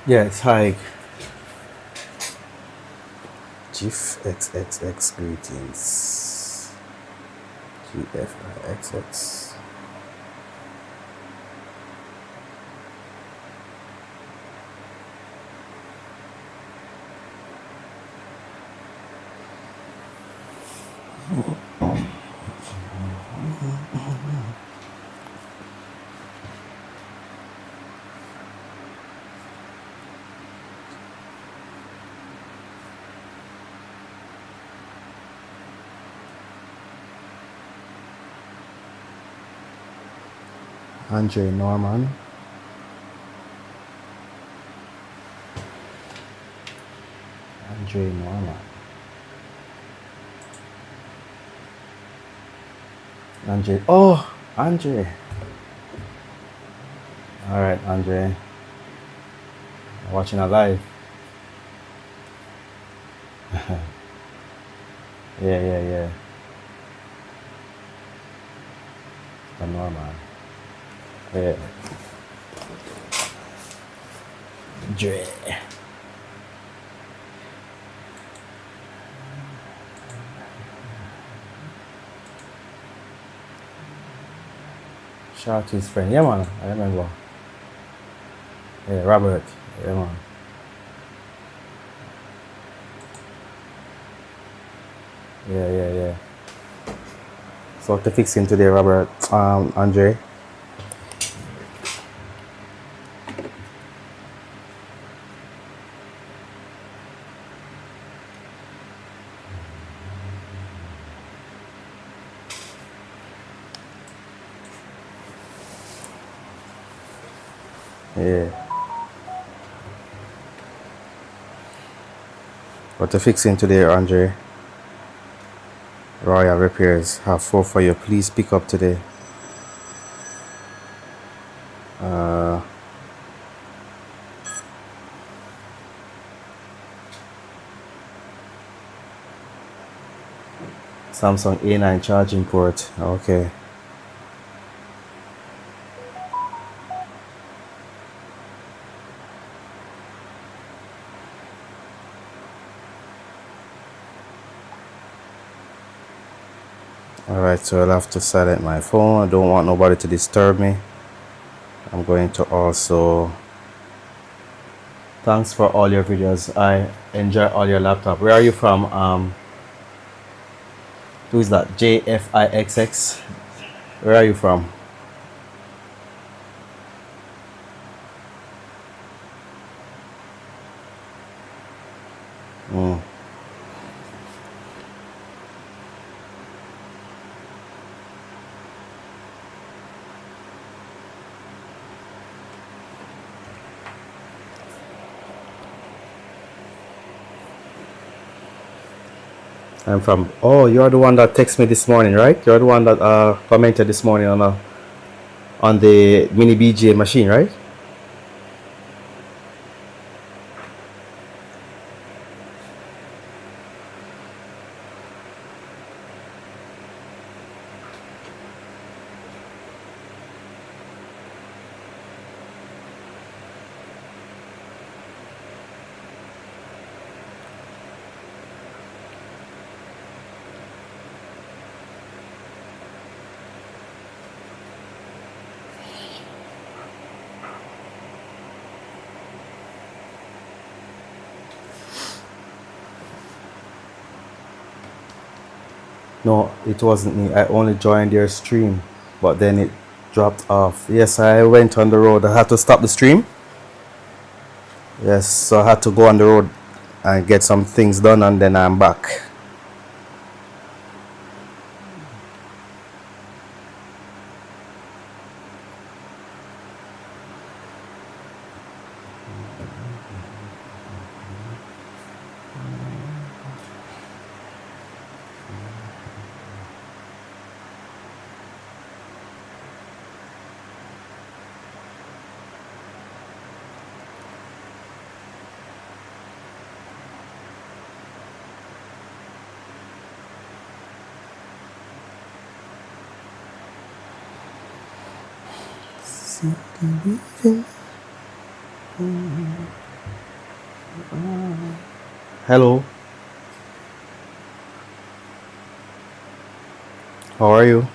Yes, hi. GIF XXX greetings. GFIXX. Andre Norman. Andre Norman. Andre. Oh, Andre. All right, Andre. Watching a live. Yeah, yeah, yeah. The Norman. Yeah. Dre. Shout out to his friend. Yeah, man. I remember. Yeah, Robert. Yeah, man. Yeah, yeah, yeah. So to fix him today, Robert. Andre. Yeah. But to fix him today, Andre. Royal Repairs have four for you. Please pick up today. Samsung A9 charging port. Okay. Alright, so I'll have to silent my phone. I don't want nobody to disturb me. I'm going to also thanks for all your videos. I enjoy all your laptop. Where are you from? Who is that? JFIXX. Where are you from? Mm. I'm from. Oh, you're the one that texted me this morning, right? You're the one that commented this morning on the mini BGA machine, right? No, it wasn't me. I only joined their stream, but then it dropped off. Yes, I went on the road. I had to stop the stream. Yes, so I had to go on the road and get some things done, and then I'm back. Hello, how are you?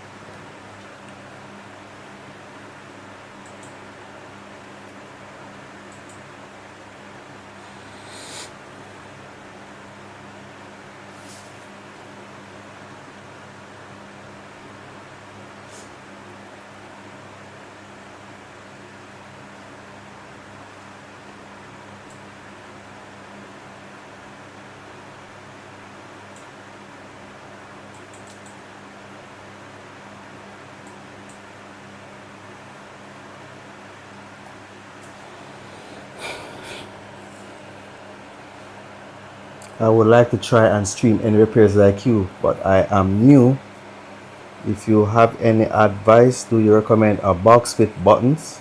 I would like to try and stream any repairs like you, but I am new. If you have any advice, do you recommend a box with buttons?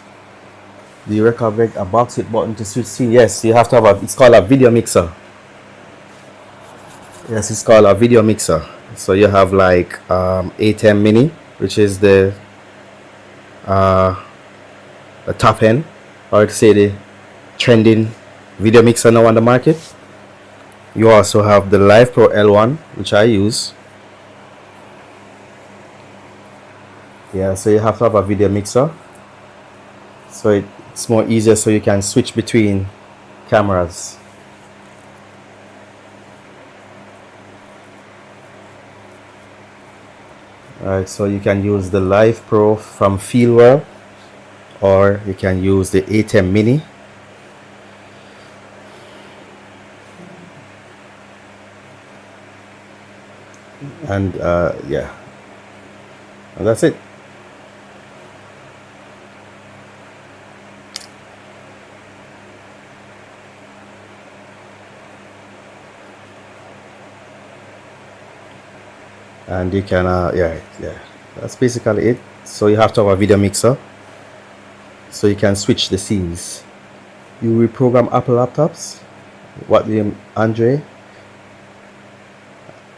Do you recommend a box with button to switch scene? Yes, you have to have a. It's called a video mixer. Yes, it's called a video mixer. So you have like A10 mini, which is the top end, or to say the trending video mixer now on the market. You also have the Live Pro L1, which I use. Yeah, so you have to have a video mixer. So it's more easier so you can switch between cameras. Alright, so you can use the Live Pro from Fieldwell, or you can use the A10 mini. And yeah, and that's it. And you can yeah, that's basically it. So you have to have a video mixer so you can switch the scenes. You reprogram Apple laptops? What do you, Andre?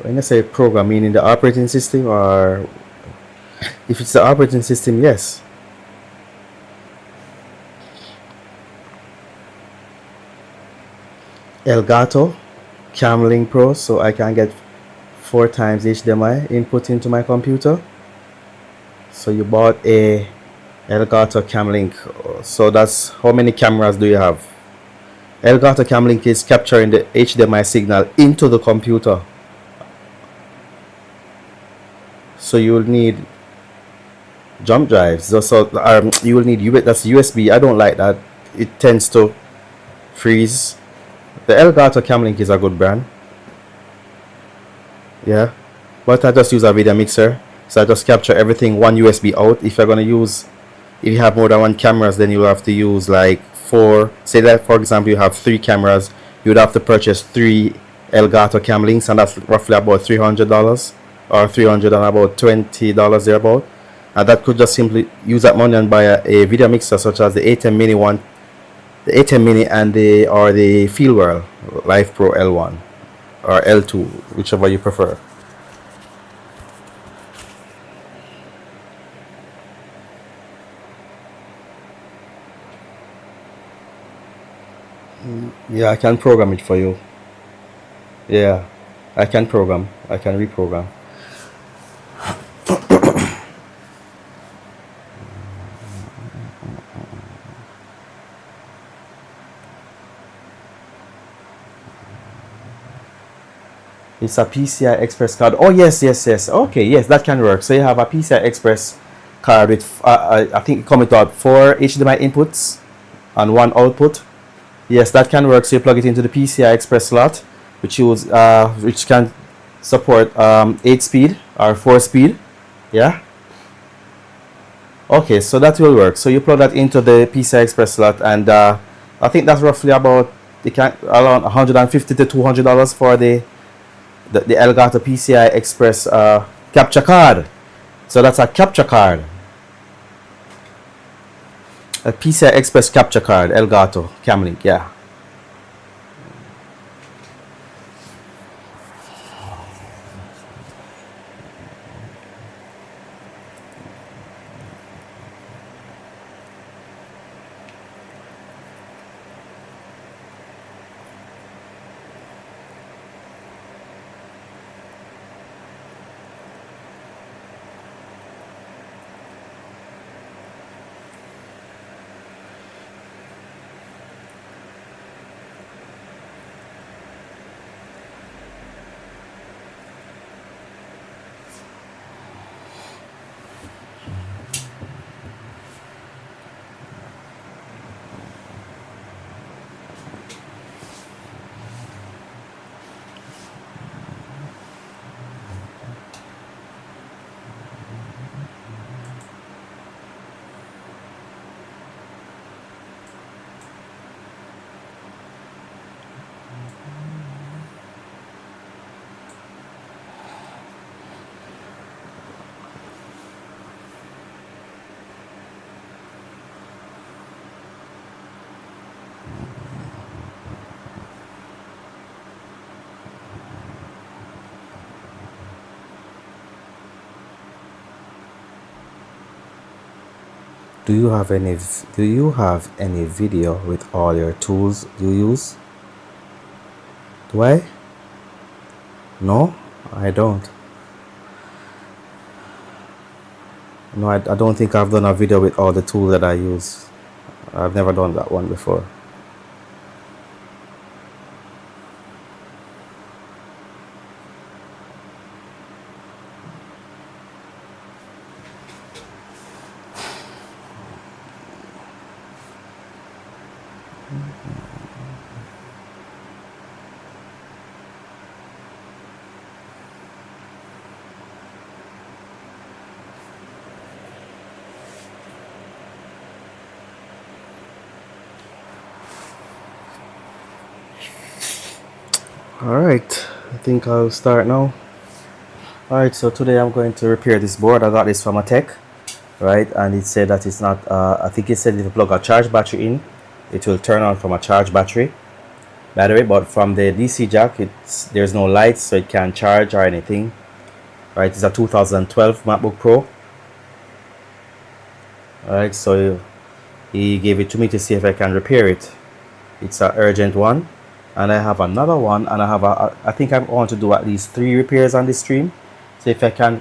When I say program, meaning the operating system, or if it's the operating system, yes. Elgato Camlink Pro, so I can get 4 times HDMI input into my computer. So you bought a Elgato Camlink. So that's how many cameras do you have? Elgato Camlink is capturing the HDMI signal into the computer. So you will need jump drives. So you will need that's USB. I don't like that. It tends to freeze. The Elgato Camlink is a good brand. Yeah, but I just use a video mixer. So I just capture everything one USB out. If you're gonna use, if you have more than one cameras, then you'll have to use like 4. Say that for example you have 3 cameras, you would have to purchase 3 Elgato Cam links, and that's roughly about $300 or $320 thereabout. And that could just simply use that money and buy a video mixer such as the A10 mini one, the A10 mini, and the Fieldwell Live Pro L1 or L2, whichever you prefer. Yeah, I can program it for you. Yeah, I can program. I can reprogram. It's a PCI Express card. Oh yes, yes, yes. Okay, yes, that can work. So you have a PCI Express card with I think coming to 4 HDMI inputs and 1 output. Yes, that can work. So you plug it into the PCI Express slot, which can support 8 speed or 4 speed. Yeah. Okay, so that will work. So you plug that into the PCI Express slot, and I think that's roughly about around $150 to $200 for the Elgato PCI Express capture card. So that's a capture card, a PCI Express capture card, Elgato Camlink. Yeah. Do you have any video with all your tools you use? Do I? No, I don't. No, I don't think I've done a video with all the tools that I use. I've never done that one before. Alright, I think I'll start now. Alright, so today I'm going to repair this board. I got this from a tech, right? And it said that it's not, I think it said if you plug a charge battery in, it will turn on from a charge battery, but from the DC jack, there's no lights, so it can't charge or anything, right? It's a 2012 MacBook Pro. Alright, so he gave it to me to see if I can repair it. It's an urgent one. And I have another one, and I think I'm going to do at least 3 repairs on this stream. So if I can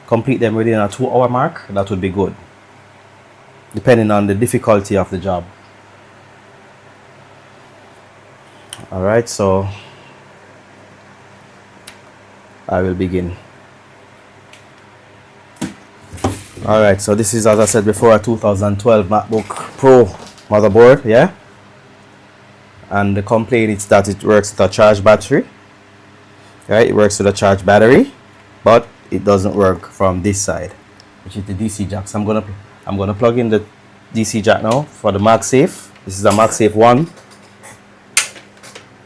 complete them within a 2-hour mark, that would be good, depending on the difficulty of the job. Alright, so I will begin. Alright, so this is, as I said before, a 2012 MacBook Pro motherboard, yeah? And the complaint is that it works with a charged battery, right? It works with a charged battery, but it doesn't work from this side, which is the DC jack. So I'm gonna plug in the DC jack now for the MagSafe. This is a MagSafe 1.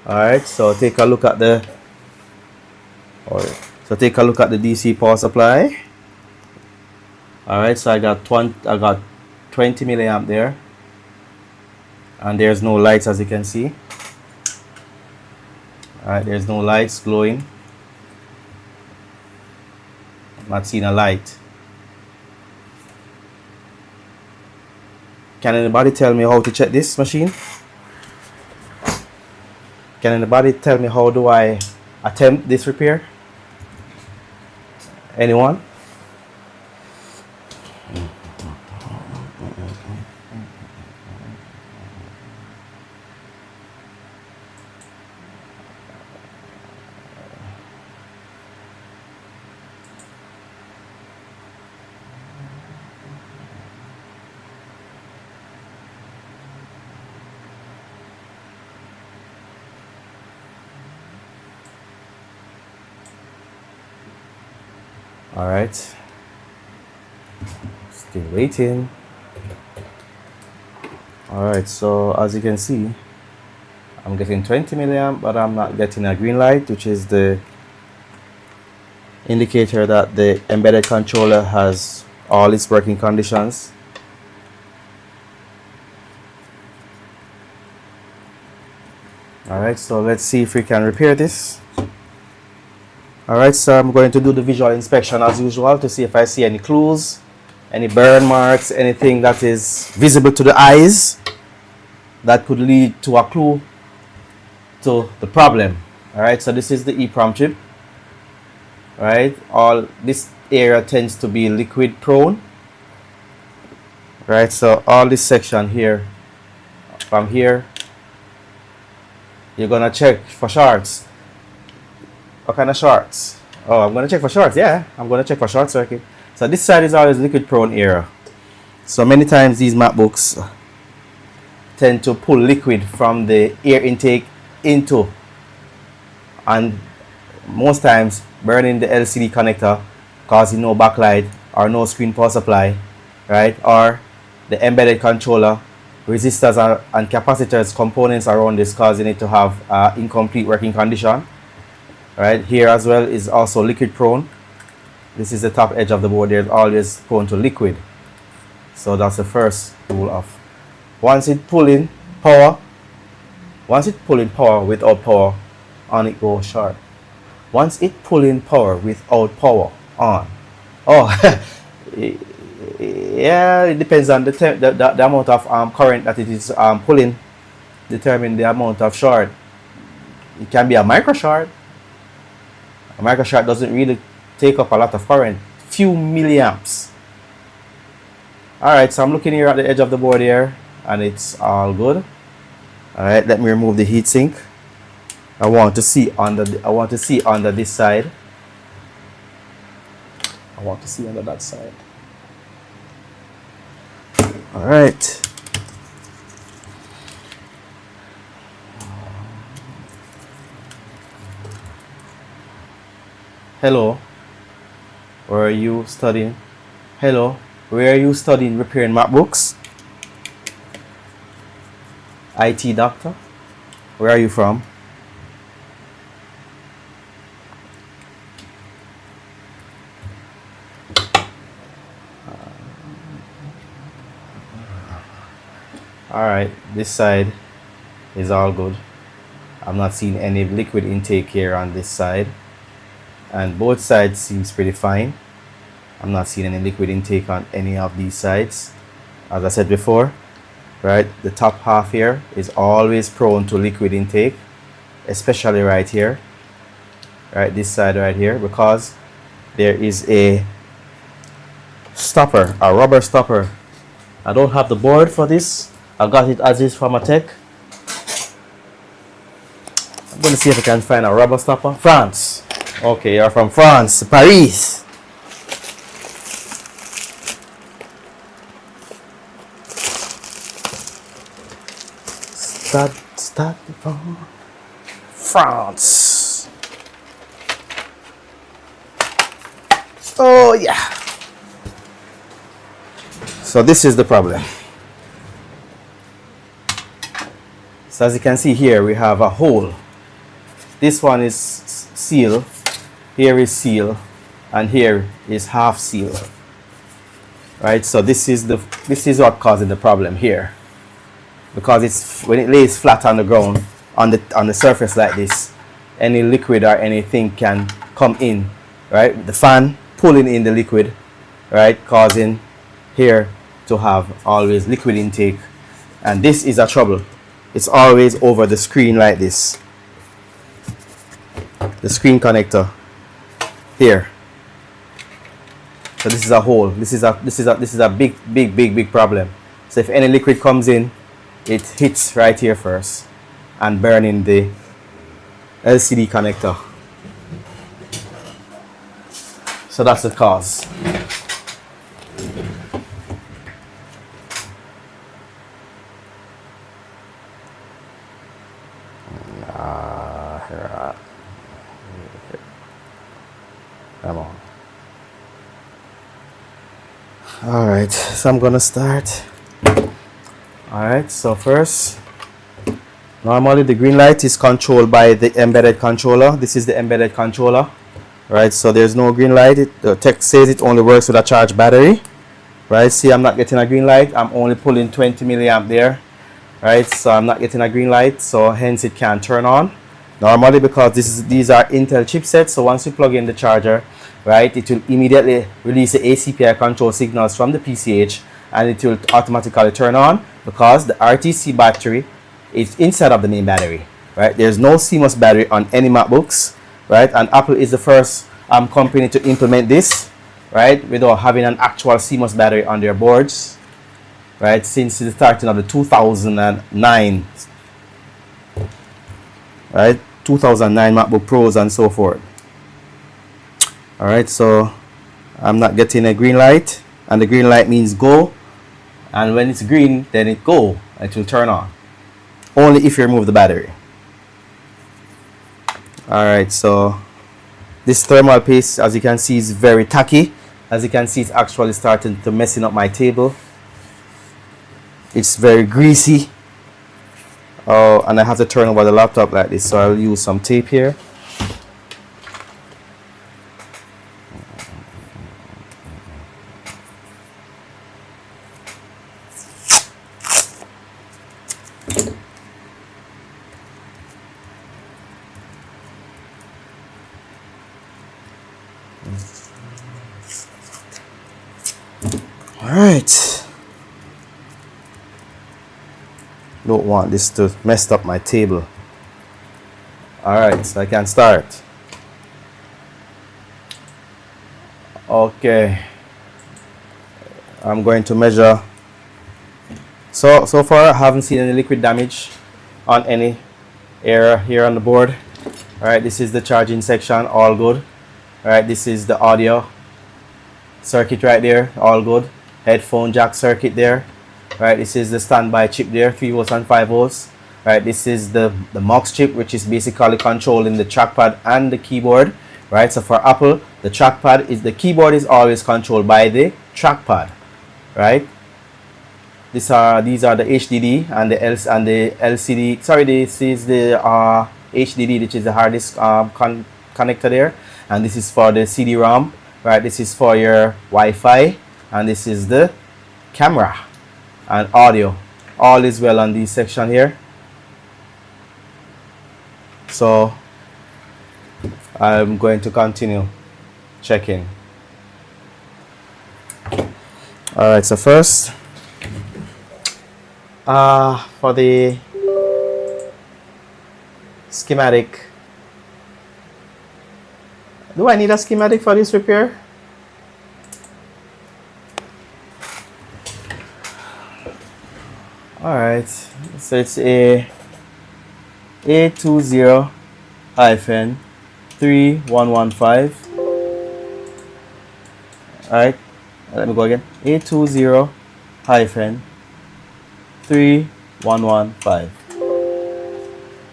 All right, so take a look at the DC power supply. All right, so I got 20 milliamp there. And there's no lights, as you can see. Alright, there's no lights glowing. I'm not seeing a light. Can anybody tell me how to check this machine? Can anybody tell me how do I attempt this repair? Anyone? All right, still waiting. All right, so as you can see, I'm getting 20 milliamp, but I'm not getting a green light, which is the indicator that the embedded controller has all its working conditions. All right, so let's see if we can repair this. Alright, so I'm going to do the visual inspection as usual to see if I see any clues, any burn marks, anything that is visible to the eyes that could lead to a clue to the problem. Alright, so this is the EEPROM chip. Alright, all this area tends to be liquid prone. Right, so all this section here, from here, you're gonna check for shorts. What kind of shorts? Oh, I'm going to check for shorts. Yeah, I'm going to check for short circuit. So this side is always liquid prone area. So many times these MacBooks tend to pull liquid from the air intake into, and most times burning the LCD connector, causing no backlight or no screen power supply, right? Or the embedded controller, resistors and capacitors components around this, causing it to have incomplete working condition. Right here as well is also liquid prone. This is the top edge of the board. They're always prone to liquid. So that's the first rule of. Once it pull in power without power on, it goes short. Once it pull in power without power on. Oh, Yeah, it depends on the amount of current that it is pulling, determine the amount of short. It can be a micro short. A micro short doesn't really take up a lot of current, few milliamps. All right, so I'm looking here at the edge of the board here, and it's all good. All right, let me remove the heatsink. I want to see under this side. I want to see under that side. All right. Hello. Where are you studying? Hello. Where are you studying repairing MacBooks? IT doctor. Where are you from? Alright, this side is all good. I'm not seeing any liquid intake here on this side. And both sides seems pretty fine. I'm not seeing any liquid intake on any of these sides. As I said before, right, the top half here is always prone to liquid intake, especially right here. Right, this side right here, because there is a stopper, a rubber stopper. I don't have the board for this. I got it as is from a tech. I'm going to see if I can find a rubber stopper. France. Okay, you're from France, Paris. Start from France. Oh yeah. So this is the problem. So as you can see here, we have a hole. This one is seal, here is seal, and here is half seal. Right, so this is what causing the problem here. Because it's when it lays flat on the ground, on the surface like this, any liquid or anything can come in, right? The fan pulling in the liquid, right, causing here to have always liquid intake, and this is a trouble. It's always over the screen like this, the screen connector here. So this is a hole. This is a big problem. So if any liquid comes in, it hits right here first and burning the LCD connector. So that's the cause. Come on. All right, so I'm gonna start. All right, so first, normally the green light is controlled by the embedded controller. This is the embedded controller, right? So there's no green light. The text says it only works with a charged battery, right? See, I'm not getting a green light. I'm only pulling 20 milliamp there, right? So I'm not getting a green light, so hence it can't turn on. Normally, because these are Intel chipsets, so once you plug in the charger, right, it will immediately release the ACPI control signals from the PCH, and it will automatically turn on because the RTC battery is inside of the main battery, right? There's no CMOS battery on any MacBooks, right? And Apple is the first company to implement this, right, without having an actual CMOS battery on their boards, right, since the starting of the 2009, right, 2009 MacBook Pros and so forth. All right, so I'm not getting a green light, and the green light means go, and when it's green, then it go, it will turn on, only if you remove the battery. All right, so this thermal paste, as you can see, is very tacky. As you can see, it's actually starting to messing up my table. It's very greasy. Oh, and I have to turn over the laptop like this, so I'll use some tape here. Alright. Don't want this to mess up my table. Alright, so I can start. Okay. I'm going to measure. So far I haven't seen any liquid damage on any area here on the board. Alright, this is the charging section, all good. Alright, this is the audio circuit right there, all good. Headphone jack circuit there. Right, this is the standby chip there, 3 volts and 5 volts. Right, this is the MUX chip, which is basically controlling the trackpad and the keyboard. Right, so for Apple, the keyboard is always controlled by the trackpad. Right, these are the HDD and the LCD. Sorry, this is the HDD, which is the hard disk connector there, and this is for the CD-ROM. Right, this is for your Wi-Fi, and this is the camera and audio. All is well on this section here. So I'm going to continue checking. Alright, so first for the schematic, do I need a schematic for this repair? Alright, so it's a A20-3115. Alright, let me go again. A20-3115.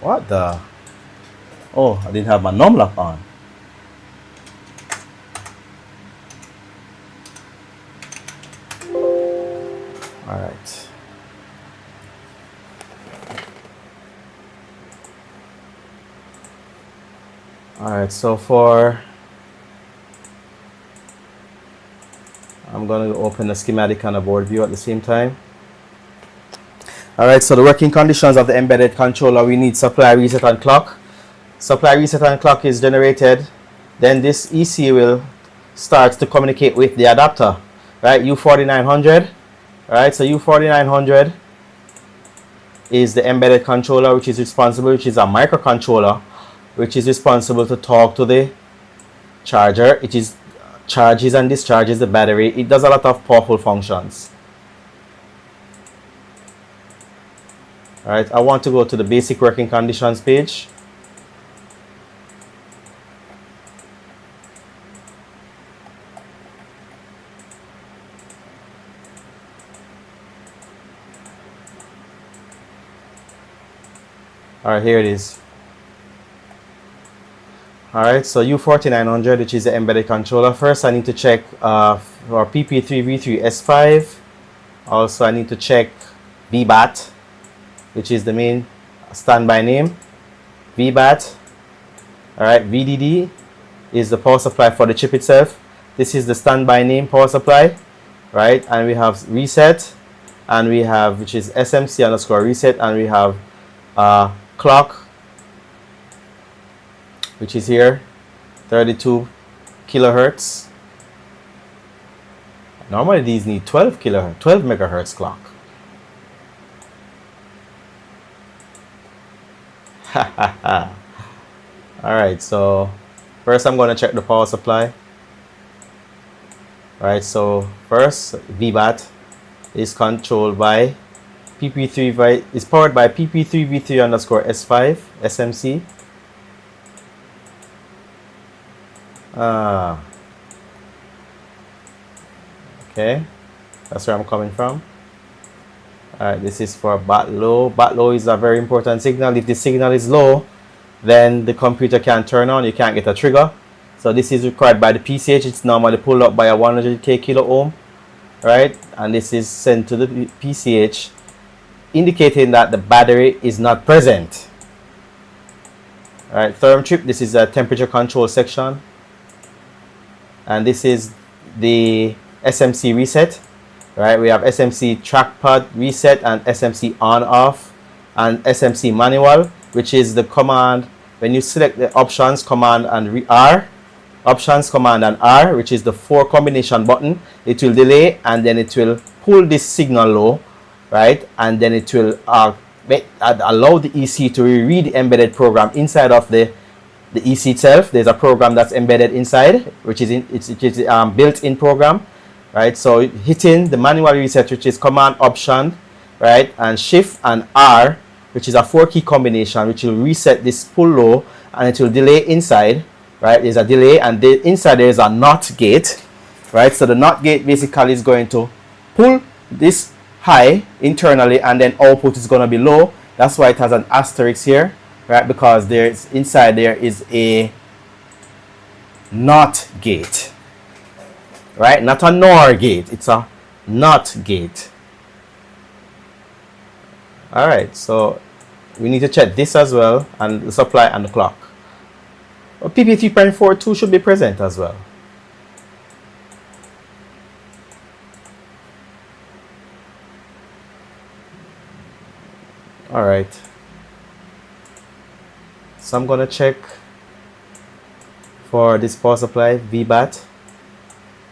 What the? Oh, I didn't have my num lock on. Alright. Alright, so I'm going to open the schematic and the board view at the same time. Alright, so the working conditions of the embedded controller, we need supply, reset, and clock. Supply, reset, and clock is generated. Then this EC will start to communicate with the adapter. Right, U4900. Alright, so U4900 is the embedded controller, which is a microcontroller, which is responsible to talk to the charger. It is charges and discharges the battery. It does a lot of powerful functions. Alright, I want to go to the basic working conditions page. Alright, here it is. Alright, so U4900, which is the embedded controller. First, I need to check for PP3V3S5. Also, I need to check VBAT, which is the main standby name. VBAT. Alright, VDD is the power supply for the chip itself. This is the standby name power supply. Right, and we have reset, and we have, which is SMC underscore reset, and we have clock, which is here, 32 kilohertz. Normally these need 12 megahertz clock. Alright, so first I'm going to check the power supply. Alright, so first VBAT is controlled by PP3, is powered by PP3V3 underscore S5 SMC. Okay, that's where I'm coming from. Alright, this is for bat low. Bat low is a very important signal. If the signal is low, then the computer can't turn on, you can't get a trigger. So this is required by the PCH. It's normally pulled up by a 100k kilo ohm, right? And this is sent to the PCH, indicating that the battery is not present. Alright, therm chip, this is a temperature control section. And this is the SMC reset. Right, we have SMC trackpad reset and SMC on off and SMC manual, which is the command when you select the options, command and R, Options, Command and R, which is the 4 combination button. It will delay and then it will pull this signal low, right? And then it will allow the EC to read the embedded program inside of the EC itself. There's a program that's embedded inside, which is built-in program, right? So hitting the manual reset, which is Command, Option, right, and Shift and R, which is a 4-key combination, which will reset this pull low and it will delay inside, right? There's a delay and inside there is a NOT gate, right? So the NOT gate basically is going to pull this high internally and then output is going to be low. That's why it has an asterisk here, right? Because there's inside there is a NOT gate, right? Not a NOR gate, it's a NOT gate. All right, so we need to check this as well, and the supply and the clock. Well, PP3.42 should be present as well. All right, so I'm gonna check for this power supply VBAT,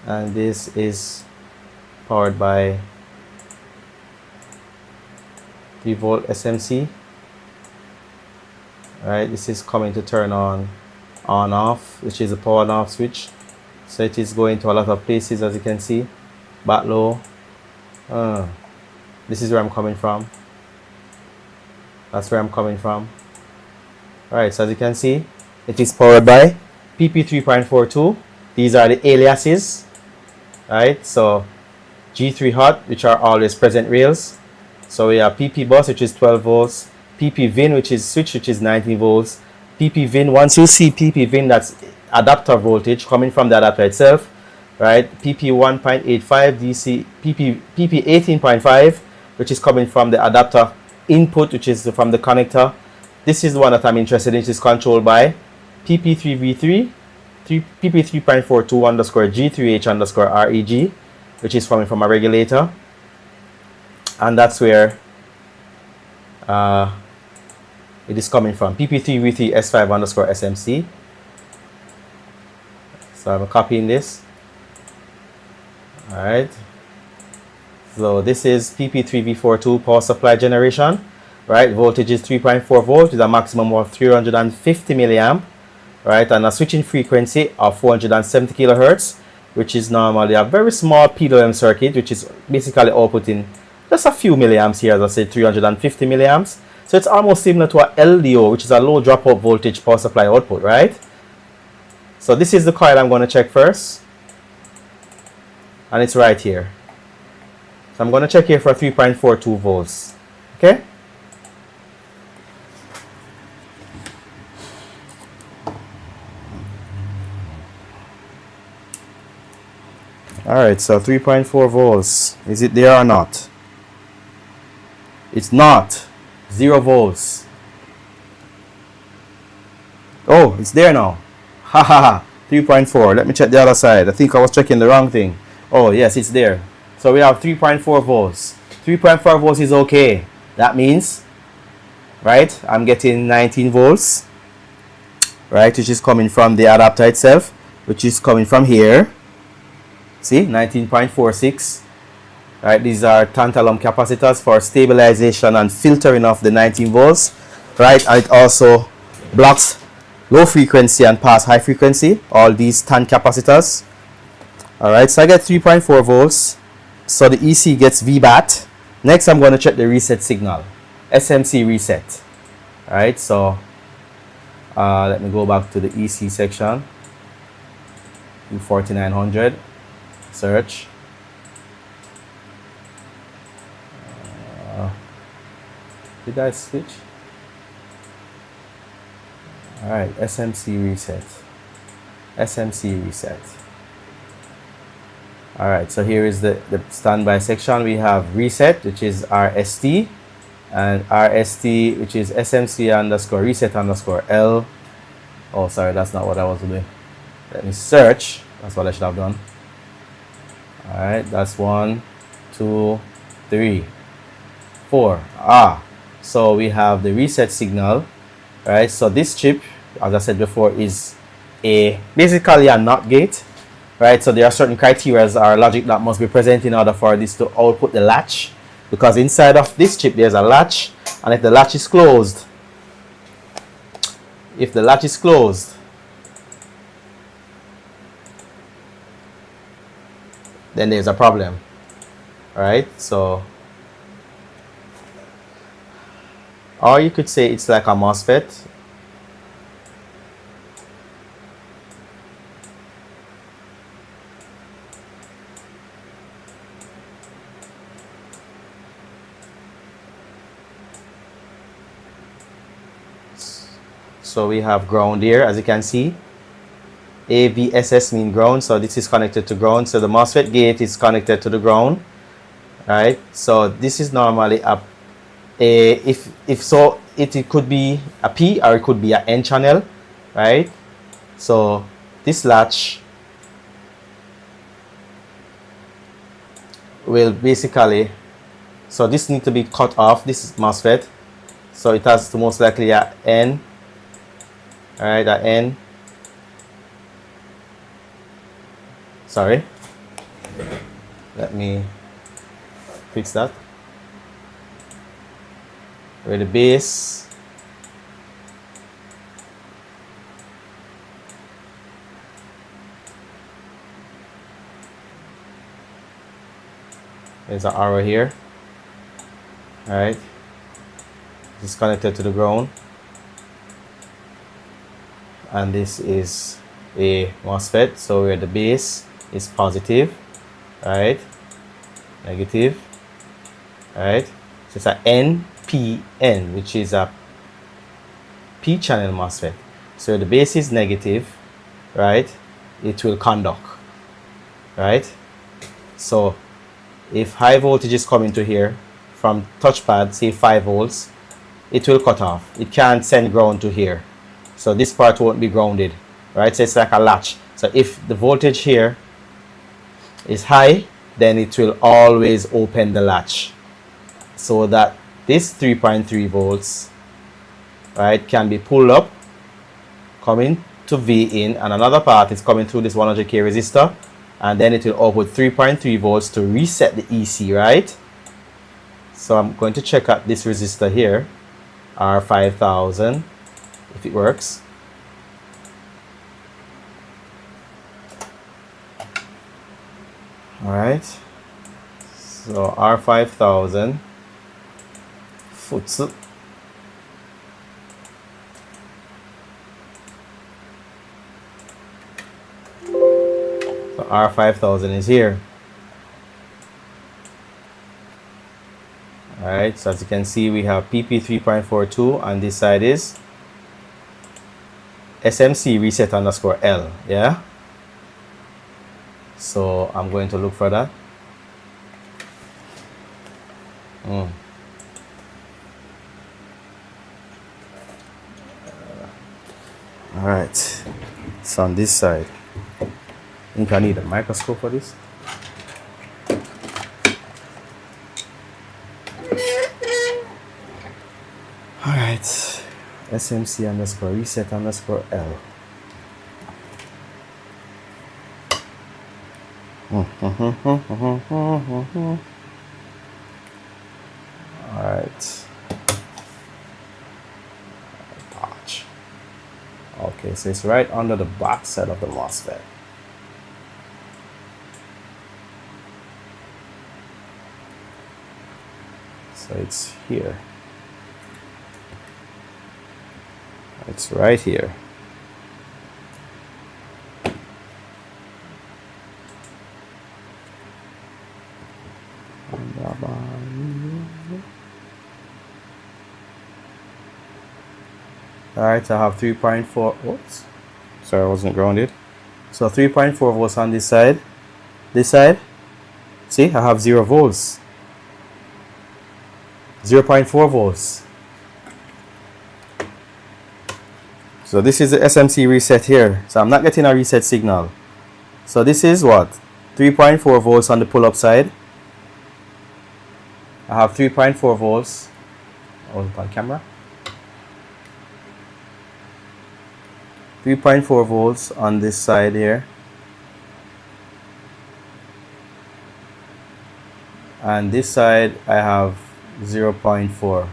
and this is powered by 3-volt SMC. All right, this is coming to turn on off, which is a power on off switch. So it is going to a lot of places, as you can see. Back low. This is where I'm coming from. That's where I'm coming from. Alright, so as you can see, it is powered by PP3.42. These are the aliases. Right, so G3 hot, which are always present rails. So we have PP bus, which is 12 volts, PP VIN, which is switch, which is 19 volts, PP VIN. Once you see PP VIN, that's adapter voltage coming from the adapter itself, right? PP 1.85 DC, PP 18.5, which is coming from the adapter input, which is from the connector. This is the one that I'm interested in, which is controlled by PP3V3, PP3.42 underscore G3H underscore REG, which is coming from a regulator. And that's where it is coming from, PP3V3 S5 underscore SMC. So I'm copying this. All right. So this is PP3V42 power supply generation, right? Voltage is 3.4 volts with a maximum of 350 milliamp, right? And a switching frequency of 470 kilohertz, which is normally a very small PWM circuit, which is basically outputting just a few milliamps here, as I said, 350 milliamps. So it's almost similar to a LDO, which is a low dropout voltage power supply output, right? So this is the coil I'm going to check first. And it's right here. So I'm going to check here for 3.42 volts. Okay? Alright, so 3.4 volts. Is it there or not? It's not. 0 volts. Oh, it's there now. Ha ha ha. 3.4. Let me check the other side. I think I was checking the wrong thing. Oh, yes, it's there. So we have 3.4 volts. 3.4 volts is okay. That means, right, I'm getting 19 volts, right, which is coming from the adapter itself, which is coming from here. See, 19.46. Right, these are tantalum capacitors for stabilization and filtering of the 19 volts. Right, and it also blocks low frequency and pass high frequency, all these tan capacitors. Alright, so I get 3.4 volts. So the EC gets VBAT. Next, I'm going to check the reset signal, SMC reset. Alright, so let me go back to the EC section. 4900. Search. Did I switch? Alright, SMC reset. SMC reset. Alright, so here is the standby section. We have reset, which is RST, and RST, which is SMC underscore reset underscore L. Oh, sorry, that's not what I was doing. Let me search. That's what I should have done. Alright, that's 1, 2, 3, 4. So we have the reset signal. Right, so this chip, as I said before, is basically a NOT gate, right? So there are certain criteria or logic that must be present in order for this to output the latch, because inside of this chip there's a latch, and if the latch is closed, then there's a problem, right? So, or you could say it's like a MOSFET. So we have ground here, as you can see. AVSS mean ground, so this is connected to ground. So the MOSFET gate is connected to the ground, right? So this is normally if so, it could be a P or it could be an N channel, right? So this latch will basically, so this needs to be cut off. This is MOSFET, so it has to most likely a N, all right, a N. Sorry, let me fix that. Where the base there's an arrow here, all right, this is connected to the ground, and this is a MOSFET, so where the base is positive, right, negative, right, so it's a NPN, which is a P channel MOSFET. So the base is negative, right, it will conduct, right? So if high voltage is coming to here from touchpad, say 5 volts, it will cut off. It can't send ground to here, so this part won't be grounded, right? So it's like a latch. So if the voltage here is high, then it will always open the latch, so that this 3.3 volts, right, can be pulled up, coming to V in, and another part is coming through this 100k resistor, and then it will output 3.3 volts to reset the EC, right? So I'm going to check out this resistor here, R5000, if it works. All right, so R5000 futsu. So R5000 is here. All right, so as you can see, we have PP 3.42, and this side is SMC reset underscore L, yeah? So I'm going to look for that. All right, so on this side, I think I need a microscope for this. All right, SMC underscore reset underscore L. All right. Patch. Okay, so it's right under the back side of the MOSFET. So it's here. It's right here. Alright, I have 3.4 volts. Sorry, I wasn't grounded. So 3.4 volts on this side. This side, see, I have 0 volts. 0.4 volts. So this is the SMC reset here. So I'm not getting a reset signal. So this is what? 3.4 volts on the pull-up side. I have 3.4 volts. Oh, on camera. 3.4 volts on this side here, and this side I have 0.4.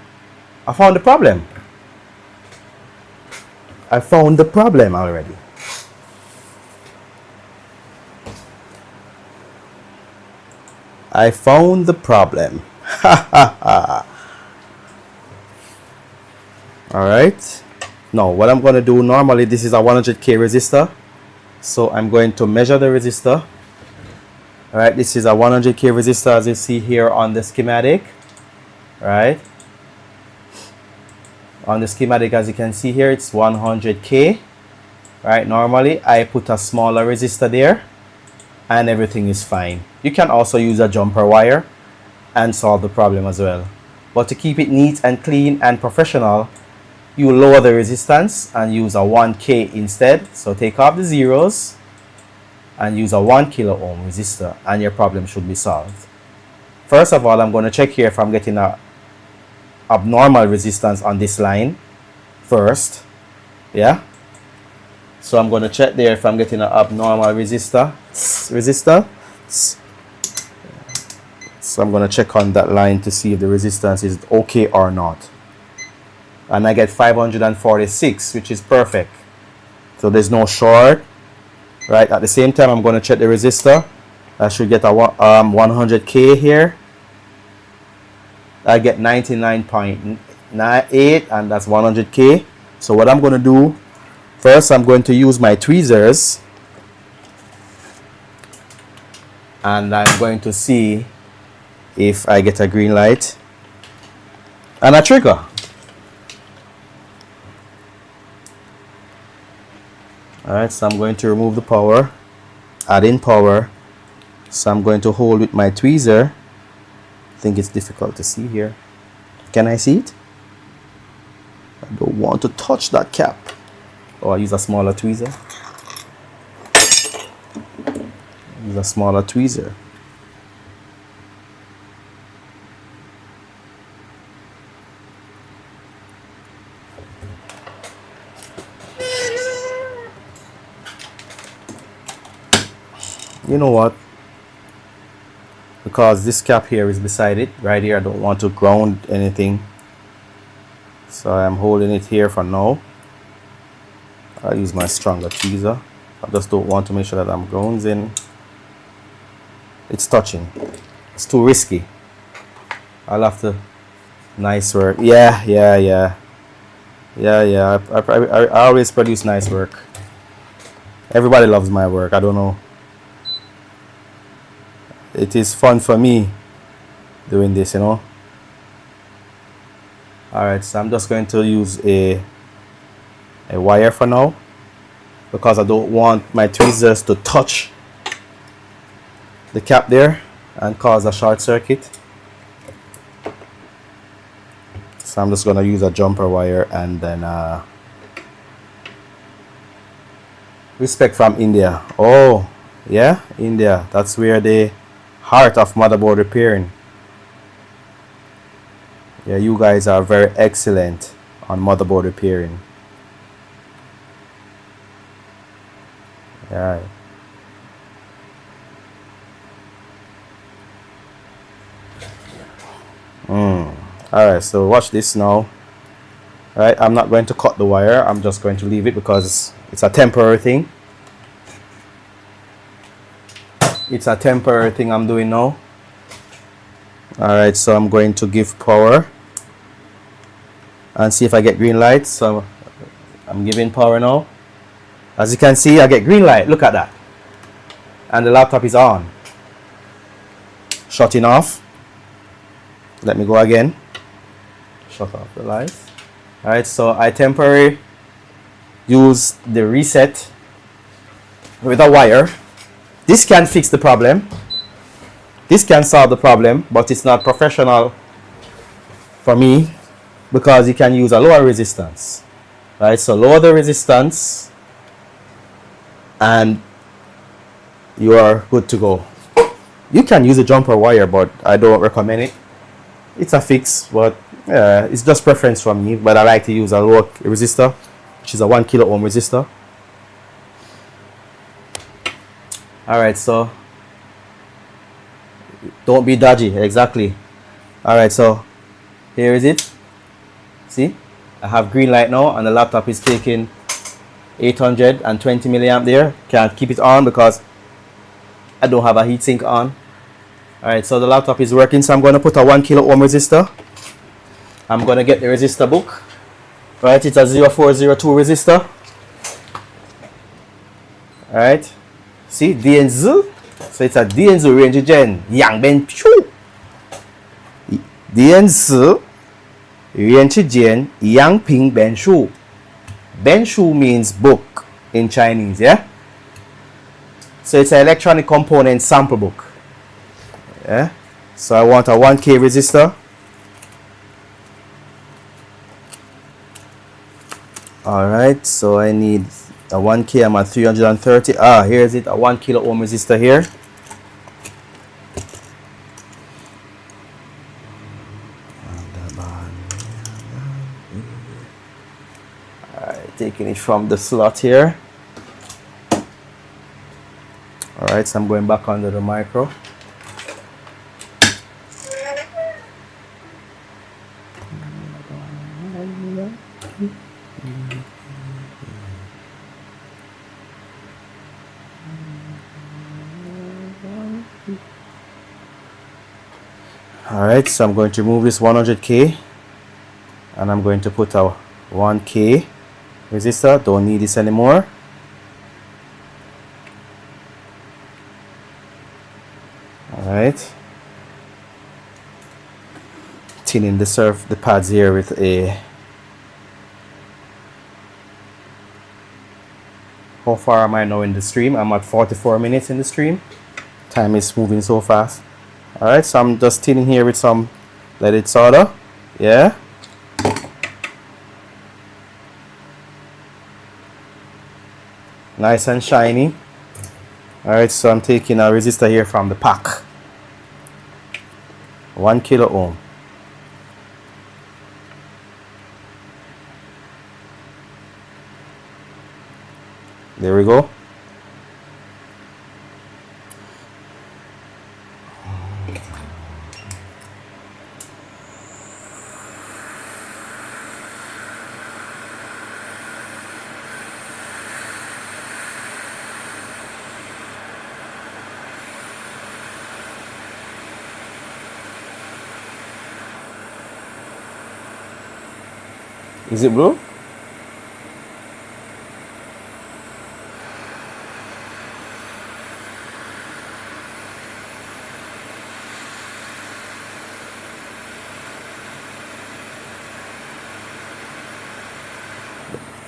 I found the problem. I found the problem already. I found the problem. Alright. Now what I'm going to do, normally this is a 100k resistor. So I'm going to measure the resistor. Alright, this is a 100k resistor as you see here on the schematic. Right. On the schematic, as you can see here, it's 100k. Right, normally I put a smaller resistor there and everything is fine. You can also use a jumper wire and solve the problem as well. But to keep it neat and clean and professional, you lower the resistance and use a 1k instead. So take off the zeros and use a 1 kilo ohm resistor and your problem should be solved. First of all, I'm going to check here if I'm getting a abnormal resistance on this line first. Yeah, so I'm going to check there if I'm getting an abnormal resistor. So I'm going to check on that line to see if the resistance is okay or not, and I get 546, which is perfect. So there's no short. Right, at the same time I'm going to check the resistor. I should get a 100k here. I get 99.98 and that's 100k. So what I'm going to do, first I'm going to use my tweezers and I'm going to see if I get a green light and a trigger. Alright, so I'm going to remove the power, add in power. So I'm going to hold with my tweezer. I think it's difficult to see here. Can I see it? I don't want to touch that cap. Oh, I use a smaller tweezer. Use a smaller tweezer. You know what? Because this cap here is beside it, right here, I don't want to ground anything. So I'm holding it here for now. I'll use my stronger tweezer. I just don't want to make sure that I'm grounding. It's touching. It's too risky. I'll have to. Nice work. Yeah. I always produce nice work. Everybody loves my work. I don't know. It is fun for me doing this, you know. Alright, so I'm just going to use a wire for now because I don't want my tweezers to touch the cap there and cause a short circuit. So I'm just going to use a jumper wire and then respect from India. Oh yeah, India, that's where the heart of motherboard repairing. Yeah, you guys are very excellent on motherboard repairing. Yeah. Alright, so watch this now. Alright, I'm not going to cut the wire. I'm just going to leave it because it's a temporary thing. It's a temporary thing I'm doing now. Alright, so I'm going to give power and see if I get green light. So I'm giving power now. As you can see, I get green light. Look at that. And the laptop is on. Shutting off. Let me go again. Shut off the lights. Alright, so I temporarily use the reset with a wire. This can fix the problem. This can solve the problem, but it's not professional for me because you can use a lower resistance. Right, so lower the resistance and you are good to go. You can use a jumper wire, but I don't recommend it. It's a fix, but it's just preference from me. But I like to use a lower resistor, which is a 1 kilo ohm resistor. All right, so don't be dodgy. Exactly. All right, so here is it. See, I have green light now, and the laptop is taking 820 milliamp there. Can't keep it on because I don't have a heatsink on. All right, so the laptop is working. So I'm going to put a 1 kilo ohm resistor. I'm going to get the resistor book. Right, it's a 0402 resistor. All right, see DNZ. So it's a DNZ range gen Yang Ben Chu. DNZ range gen Yang Ping Ben Shu. Ben Shu means book in Chinese, yeah. So it's an electronic component sample book. Yeah. So I want a 1K resistor. Alright, so I need a 1K. I'm at 330. Here's it, a 1 kilo ohm resistor here. Alright, taking it from the slot here. Alright, so I'm going back under the micro. Alright, so I'm going to remove this 100K and I'm going to put a 1K resistor. Don't need this anymore. Alright, tinning the pads here with a, how far am I now in the stream? I'm at 44 minutes in the stream. Time is moving so fast. Alright, so I'm just tinning here with some leaded solder. Yeah. Nice and shiny. Alright, so I'm taking a resistor here from the pack. 1 kilo ohm. There we go. Is it blue?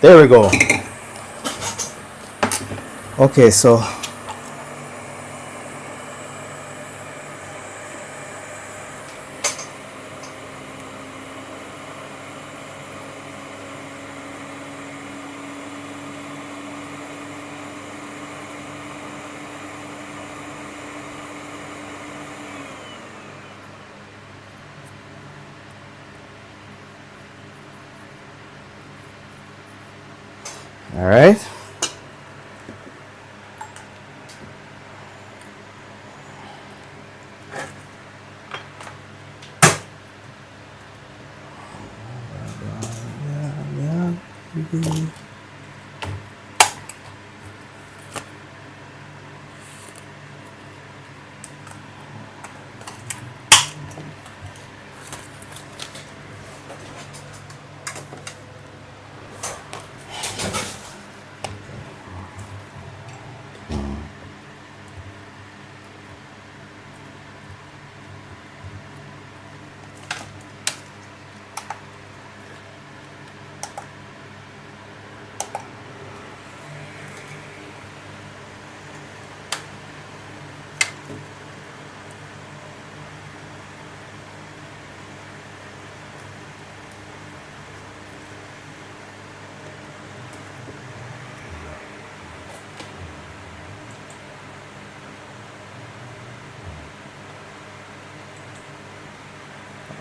There we go. Okay, so all right.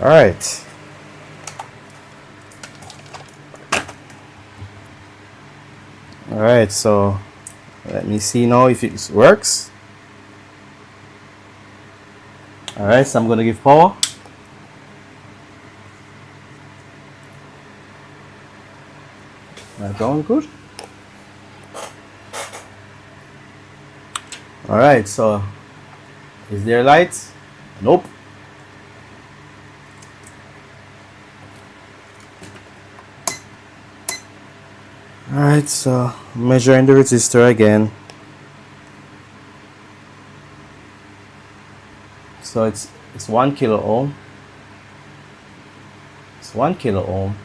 All right. All right, so let me see now if it works. Alright, so I'm going to give power. That sounds good. Alright, so is there lights? Nope. Alright, so measuring the resistor again. So it's 1 kilo ohm. It's 1 kilo ohm.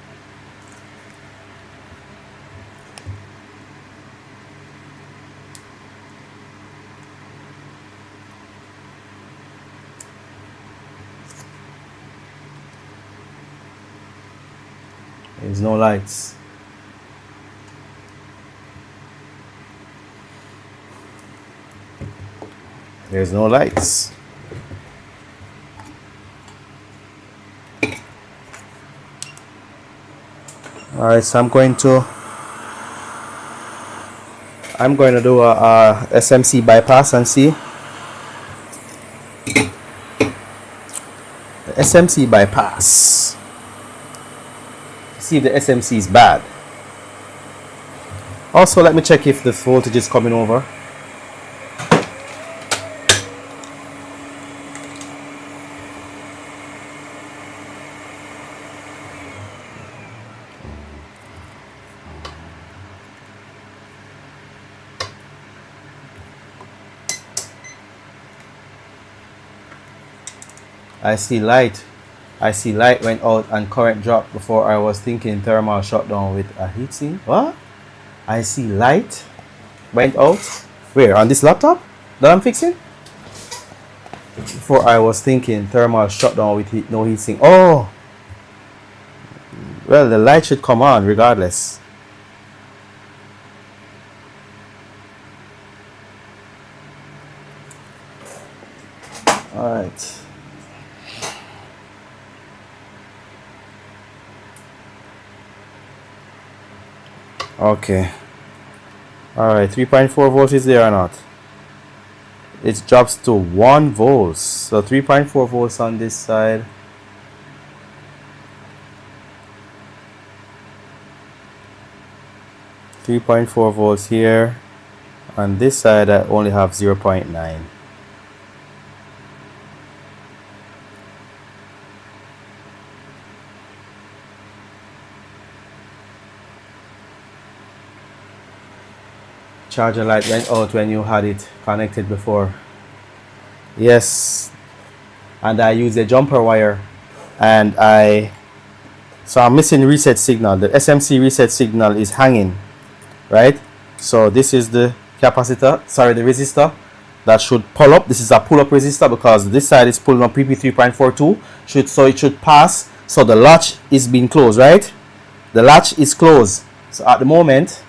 There's no lights. There's no lights. Alright, so I'm going to do a SMC bypass and see. The SMC bypass. See if the SMC is bad. Also, let me check if the voltage is coming over. I see light. I see light went out and current dropped before I was thinking thermal shutdown with a heatsink. What? I see light went out. Where? On this laptop that I'm fixing? Before I was thinking thermal shutdown with no heatsink. Oh! Well, the light should come on regardless. Alright. Okay. Alright, 3.4 volts is there or not? It drops to 1 volts. So 3.4 volts on this side. .4 volts here. On this side I only have 0.9. Charger light went out when you had it connected before. Yes, and I use a jumper wire, and so I'm missing reset signal. The SMC reset signal is hanging, right? So this is the capacitor, sorry, the resistor that should pull up. This is a pull up resistor because this side is pulling up PP 3.42, so it should pass. So the latch is being closed, right? The latch is closed. So at the moment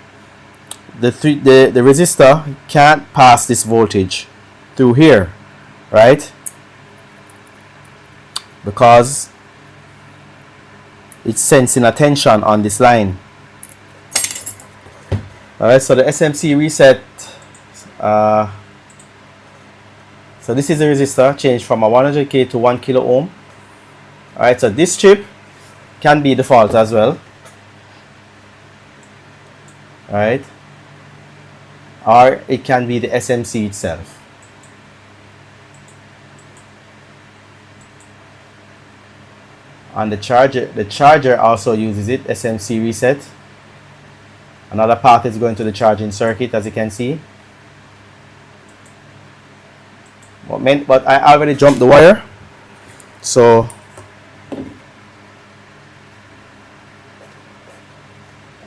the resistor can't pass this voltage through here, right? Because it's sensing a tension on this line. Alright, so the SMC reset, so this is the resistor changed from a 100k to 1 kilo ohm. Alright, so this chip can be the fault as well. Alright, or it can be the SMC itself. And the charger also uses it, SMC reset. Another path is going to the charging circuit, as you can see. But I already jumped the wire, so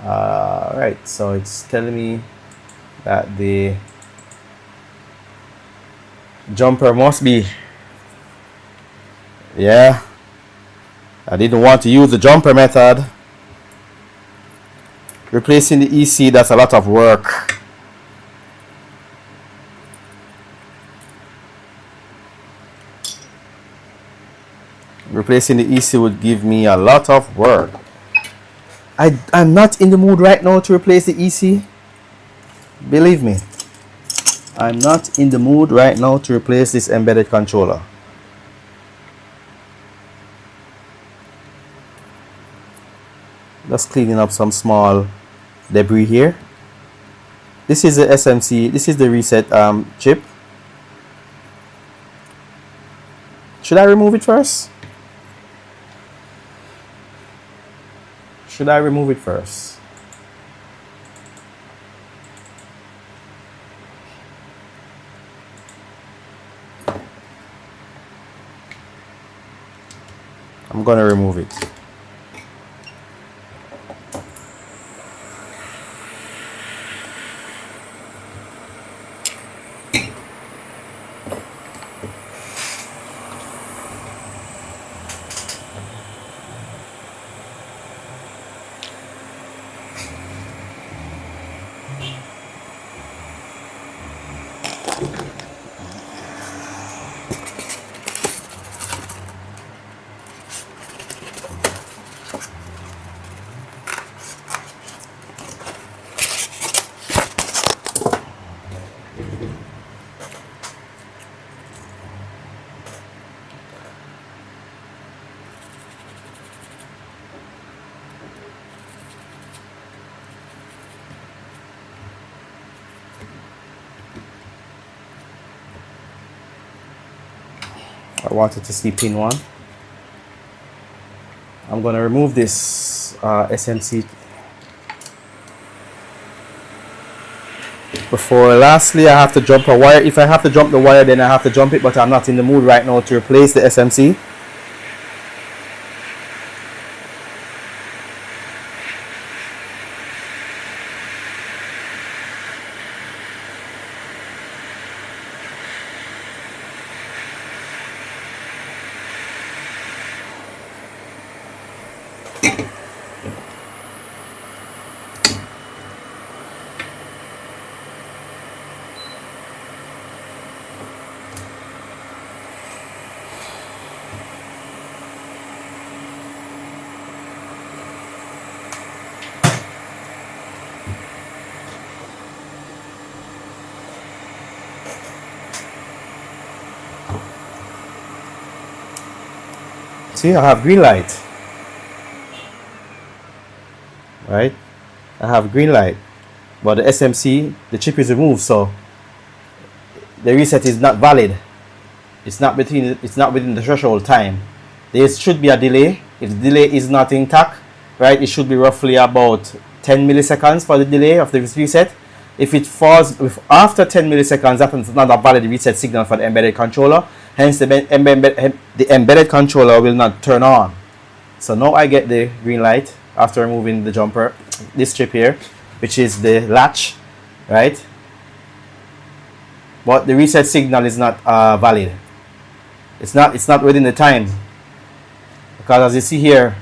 right, so it's telling me that the jumper must be, yeah, I didn't want to use the jumper method. Replacing the EC, that's a lot of work. Replacing the EC would give me a lot of work. I'm not in the mood right now to replace the EC. Believe me, I'm not in the mood right now to replace this embedded controller. Just cleaning up some small debris here. This is the SMC, this is the reset chip. Should I remove it first? Should I remove it first? I'm gonna remove it. I wanted to see pin 1. I'm going to remove this SMC. Before, lastly, I have to jump a wire. If I have to jump the wire, then I have to jump it, but I'm not in the mood right now to replace the SMC. See, I have green light, right? I have green light, but the SMC, the chip is removed, so the reset is not valid. It's not within the threshold time. There should be a delay. If the delay is not intact, right, it should be roughly about 10 milliseconds for the delay of the reset. If it falls after 10 milliseconds, that is not a valid reset signal for the embedded controller. Hence, the embedded controller will not turn on. So now I get the green light after removing the jumper, this chip here, which is the latch, right? But the reset signal is not valid. It's not within the time, because as you see here,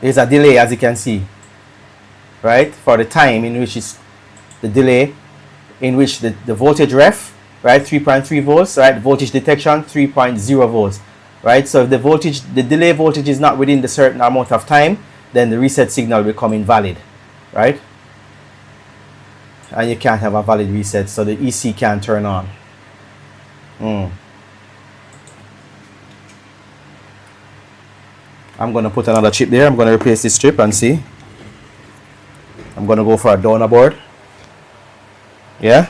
there's a delay, as you can see, right, for the time in which is the delay in which the voltage ref, right, 3.3 volts, right, voltage detection 3.0 volts, right. So if the delay voltage is not within the certain amount of time, then the reset signal will come invalid, right, and you can't have a valid reset, so the EC can't turn on. I'm going to put another chip there. I'm going to replace this chip and see. I'm going to go for a donor board. Yeah.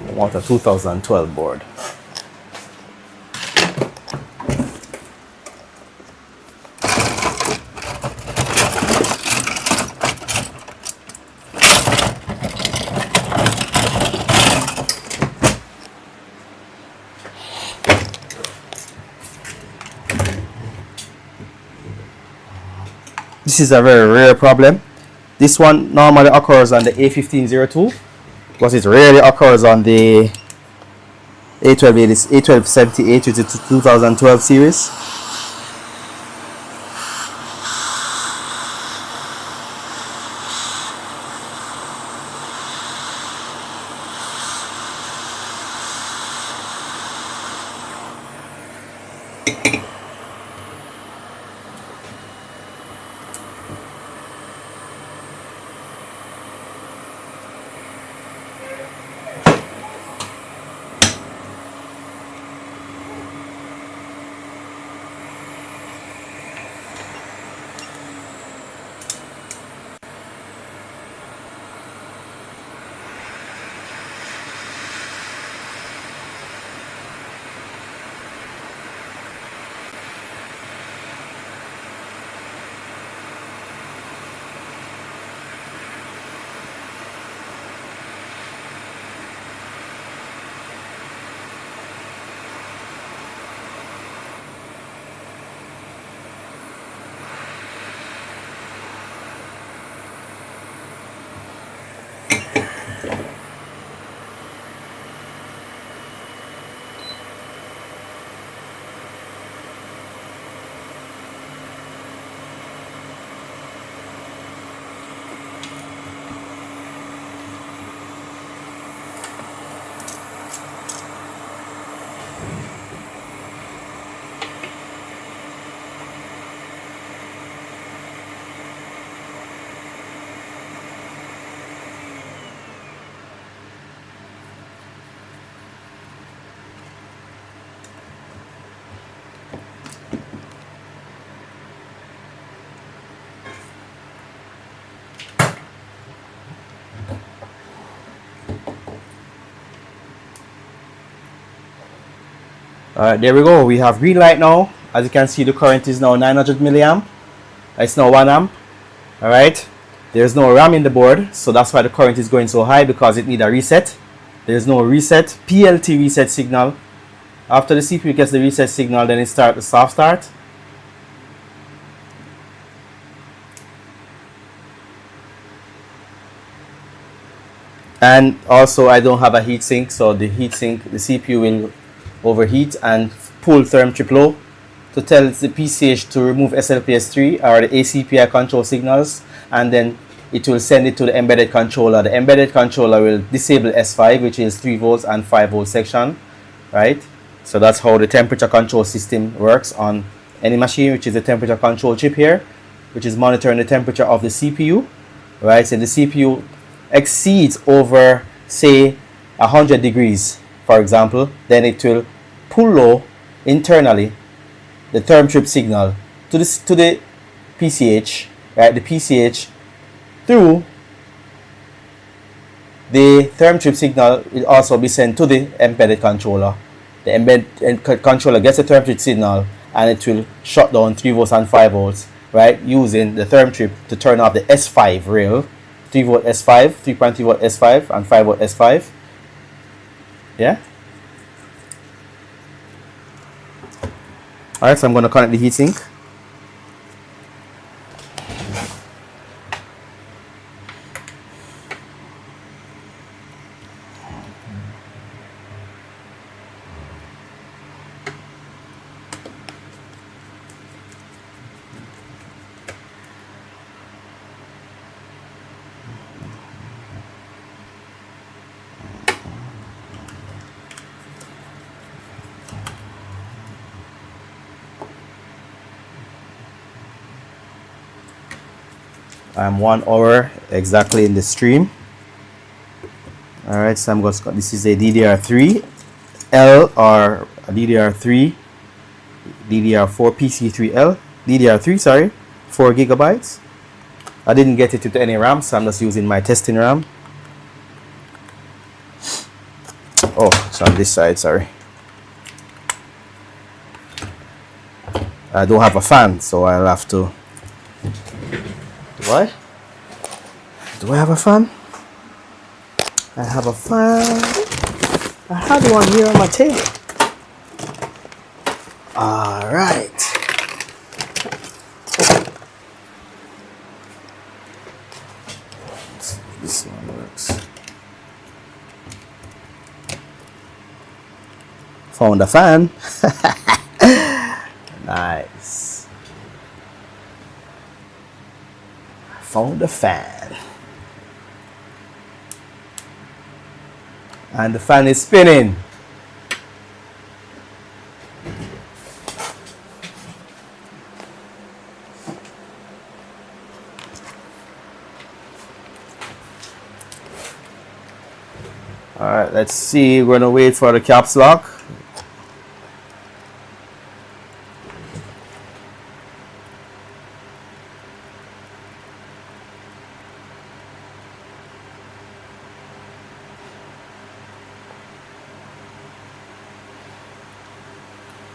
I want a 2012 board. This is a very rare problem. This one normally occurs on the A1502, but it rarely occurs on the A1278, which is the 2012 series. Alright, there we go. We have green light now. As you can see, the current is now 900 milliamp. It's now 1 amp. Alright. There's no RAM in the board, so that's why the current is going so high, because it needs a reset. There's no reset, PLT reset signal. After the CPU gets the reset signal, then it starts the soft start. And also I don't have a heatsink, so the heatsink, the CPU will overheat and pull therm trip low to tell the PCH to remove SLPS3 or the ACPI control signals, and then it will send it to the embedded controller. The embedded controller will disable S5, which is 3 volts and 5 volt section, right? So that's how the temperature control system works on any machine, which is a temperature control chip here, which is monitoring the temperature of the CPU, right? So the CPU exceeds over, say, 100 degrees, for example, then it will pull low internally the therm trip signal to the PCH, right? The PCH through the therm trip signal will also be sent to the embedded controller. The embedded controller gets the therm trip signal and it will shut down 3 volts and 5 volts, right? Using the therm trip to turn off the S5 rail, 3 volt S5, 3.3 volt S5 and 5 volt S5. Yeah. Alright, so I'm going to connect the heatsink. I'm 1 hour exactly in the stream. Alright, so I'm going to, this is a DDR3L or a DDR3, DDR4 PC3L, DDR3, sorry, 4 gigabytes. I didn't get it with any RAM, so I'm just using my testing RAM. Oh, it's on this side, sorry. I don't have a fan, so I'll have to. What? Do I have a fan? I have a fan. I had one here on my table. Alright. This one works. Found a fan. Nice. Found a fan. And the fan is spinning. Alright, let's see. We're gonna wait for the caps lock.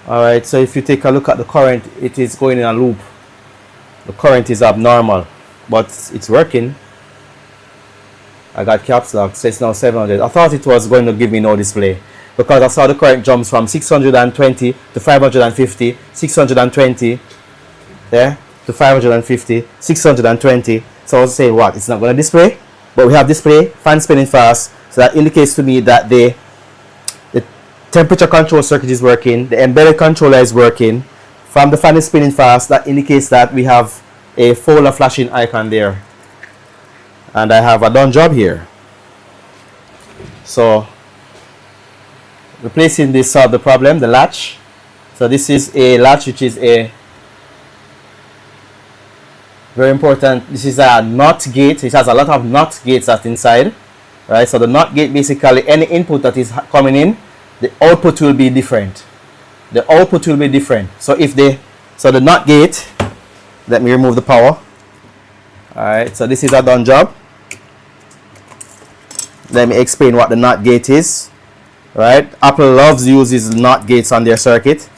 Alright, so if you take a look at the current, it is going in a loop. The current is abnormal, but it's working. I got caps lock, so it's now 700. I thought it was going to give me no display because I saw the current jumps from 620 to 550, 620 there to 550, 620. So I was saying, what, it's not going to display? but we have display fan spinning fast, so that indicates to me that the temperature control circuit is working, the embedded controller is working. From the fan is spinning fast, that indicates that we have a folder flashing icon there, and I have a done job here. So replacing this solved the problem, the latch. So this is a latch which is a very important. This is a NOT gate. It has a lot of NOT gates that's inside, right? So the NOT gate, basically any input that is coming in, the output will be different. The output will be different. So if the NOT gate, let me remove the power. All right, so this is a done job. Let me explain what the NOT gate is. Right, Apple uses NOT gates on their circuit.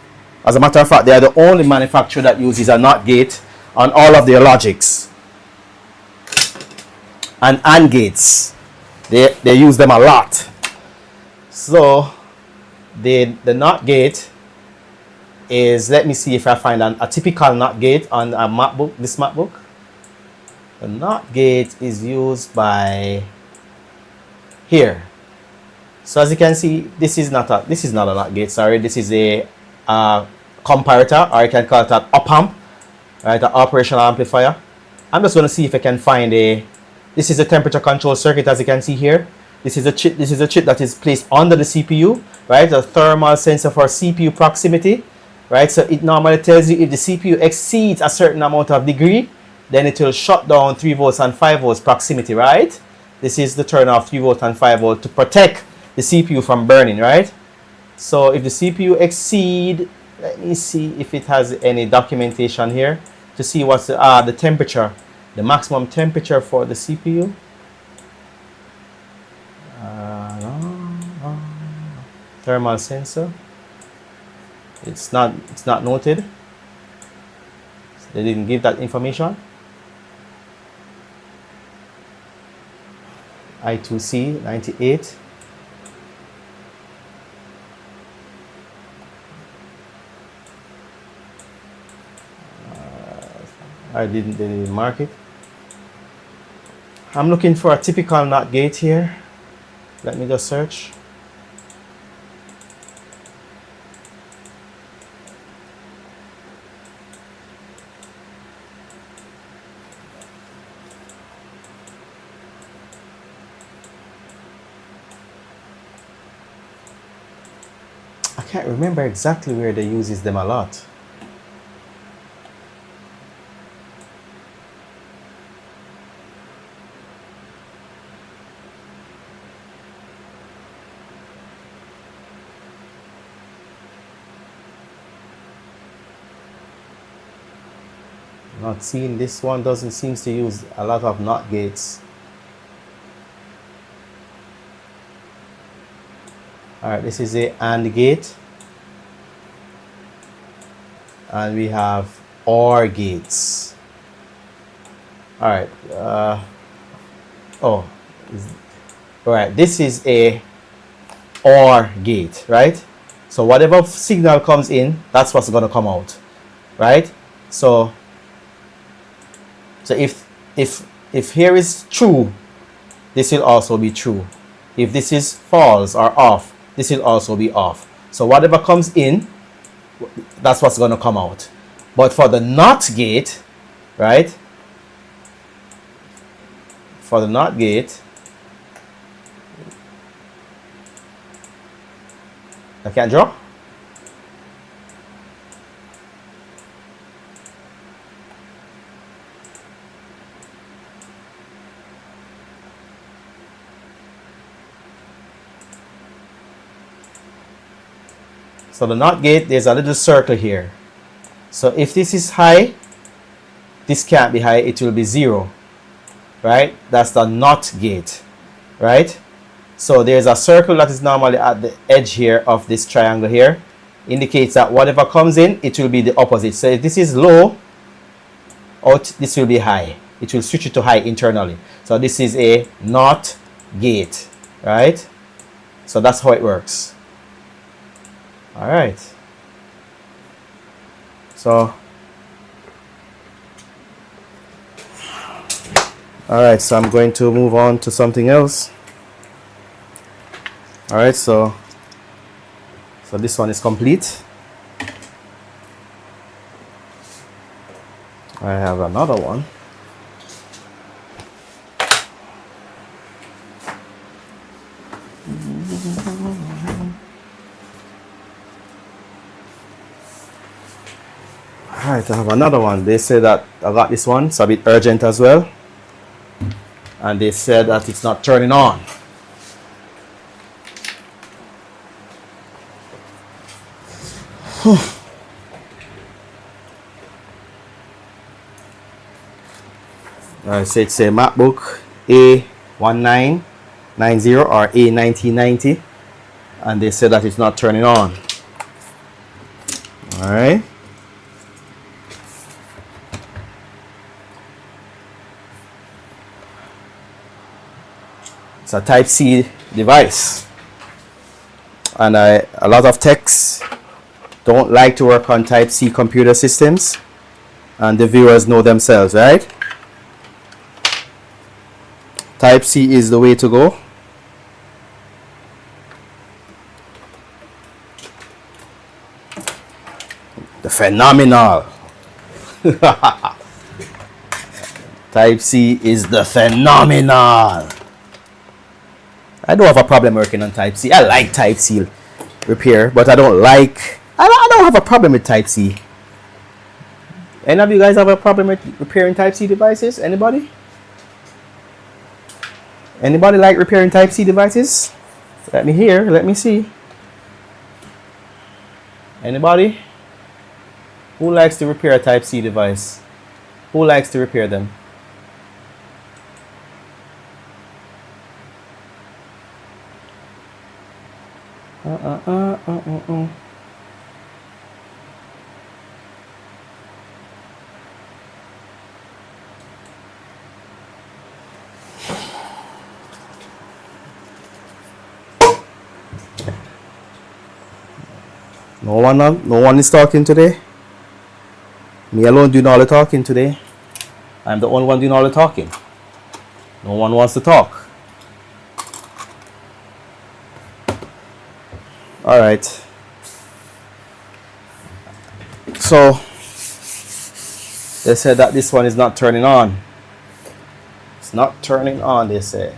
As a matter of fact, they are the only manufacturer that uses a NOT gate on all of their logics. And AND gates, they use them a lot. So the NOT gate is, let me see if I find a typical NOT gate on a MacBook, this MacBook. The NOT gate is used by here. So as you can see, this is not a NOT gate, sorry. This is a comparator, or you can call it an op-amp, right? An operational amplifier. I'm just going to see if I can find this is a temperature control circuit, as you can see here. This is a chip that is placed under the CPU, right? A thermal sensor for CPU proximity, right? So it normally tells you if the CPU exceeds a certain amount of degree, then it will shut down 3 volts and 5 volts proximity, right? This is the turn off 3 volt and 5 volt to protect the CPU from burning, right? So if the CPU exceed, let me see if it has any documentation here to see what's the temperature, the maximum temperature for the CPU. Thermal sensor. It's not noted. They didn't give that information. I2C 98. They didn't mark it. I'm looking for a typical NOT gate here. Let me just search. I can't remember exactly where they uses them a lot. Not seeing this one, doesn't seem to use a lot of NOT gates. Alright, this is a AND gate. And we have OR gates. Alright. Alright, this is a OR gate, right? So whatever signal comes in, that's what's going to come out, right? So if here is true, this will also be true. If this is false or off, this will also be off. So whatever comes in, that's what's going to come out. But for the NOT gate, right? For the NOT gate, I can't draw. So the NOT gate, there's a little circle here. So if this is high, this can't be high, it will be 0, right? That's the NOT gate, right? So there's a circle that is normally at the edge here of this triangle here, indicates that whatever comes in, it will be the opposite. So if this is low, this will be high. It will switch it to high internally. So this is a NOT gate, right? So that's how it works. All right. So, Alright, so I'm going to move on to something else. Alright, so this one is complete. I have another one. Alright, I have another one. They say that I got this one, it's a bit urgent as well. And they said that it's not turning on. So it's a MacBook A1990 or A1990, and they said that it's not turning on. Alright. It's a Type-C device, and a lot of techs don't like to work on Type-C computer systems, and the viewers know themselves, right? Type-C is the way to go. The phenomenal. Type-C is the phenomenal. I don't have a problem working on Type-C. I like Type-C repair, but I don't have a problem with Type-C. Any of you guys have a problem with repairing Type-C devices? Anybody? Anybody like repairing Type-C devices? Let me hear. Let me see. Anybody? Who likes to repair a Type-C device? Who likes to repair them? No one is talking today. Me alone doing all the talking today. I'm the only one doing all the talking. No one wants to talk. Alright. So they said that this one is not turning on. It's not turning on, they say.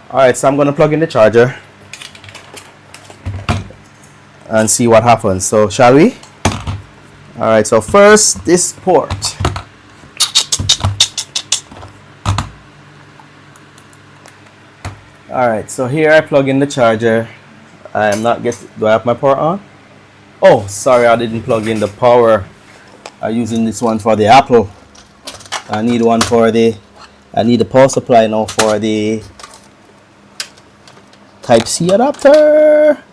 Alright, so I'm going to plug in the charger and see what happens. So shall we? Alright, so first this port. Alright, so here I plug in the charger. I'm not getting. Do I have my power on? Oh, sorry, I didn't plug in the power. I'm using this one for the Apple. I need one for the. I need the power supply now for the Type-C adapter.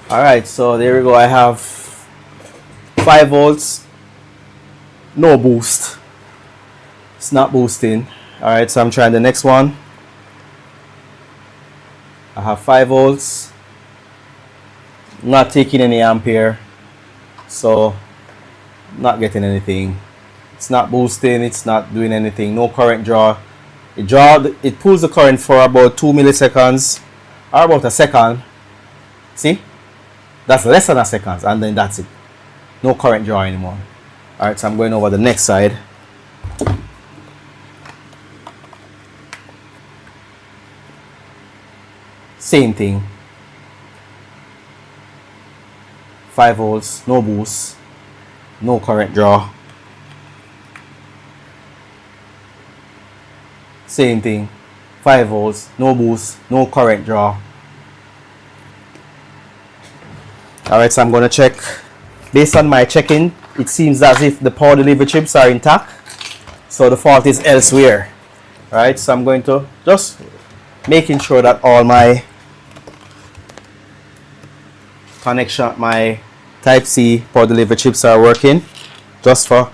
Alright, so there we go. I have 5 volts, no boost. It's not boosting. Alright, so I'm trying the next one. I have 5 volts, not taking any ampere, so not getting anything. It's not boosting, it's not doing anything. No current draw. It pulls the current for about 2 milliseconds or about a second. See, that's less than a second, and then that's it. No current draw anymore. Alright, so I'm going over the next side. Same thing. 5 volts, no boost, no current draw. Same thing. 5 volts, no boost, no current draw. Alright, so I'm going to check. Based on my checking, it seems as if the power delivery chips are intact. So the fault is elsewhere. Alright, so I'm going to just making sure that all my connection, my Type-C power delivery chips are working. Just to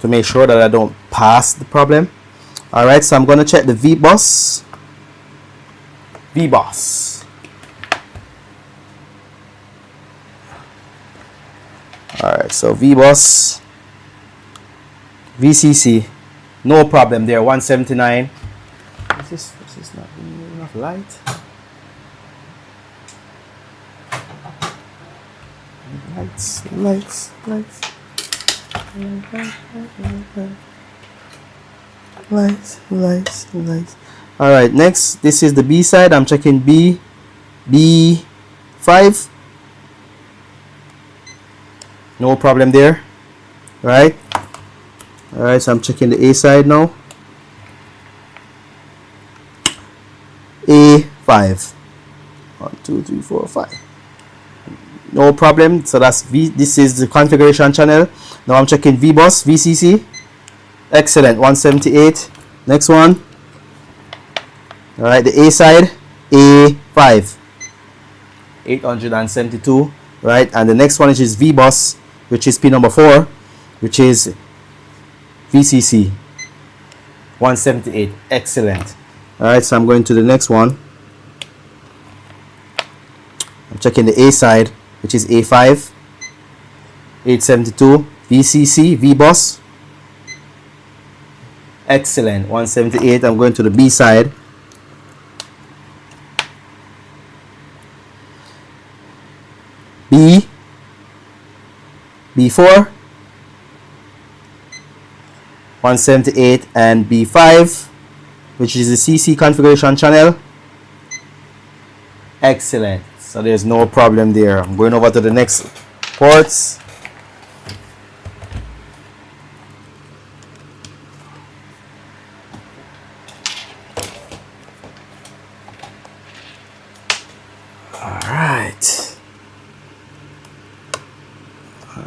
make sure that I don't pass the problem. Alright, so I'm going to check the VBus. Alright, so VBus, VCC, no problem there. 179. Is this not enough light? Lights. Lights. Alright, next, this is the B side. I'm checking B5. No problem there. Right? Alright, so I'm checking the A side now. A5. 1, 2, 3, 4, 5. No problem. So that's V. This is the configuration channel. Now I'm checking VBus, VCC. Excellent. 178. Next one. Alright, the A side, A5. 872. Right, and the next one is VBus, which is pin number 4, which is VCC. 178. Excellent. Alright, so I'm going to the next one. I'm checking the A side, which is A5. 872. VCC, VBus. Excellent. 178. I'm going to the B side. B4, 178, and B5, which is the CC configuration channel. Excellent. So there's no problem there. I'm going over to the next ports.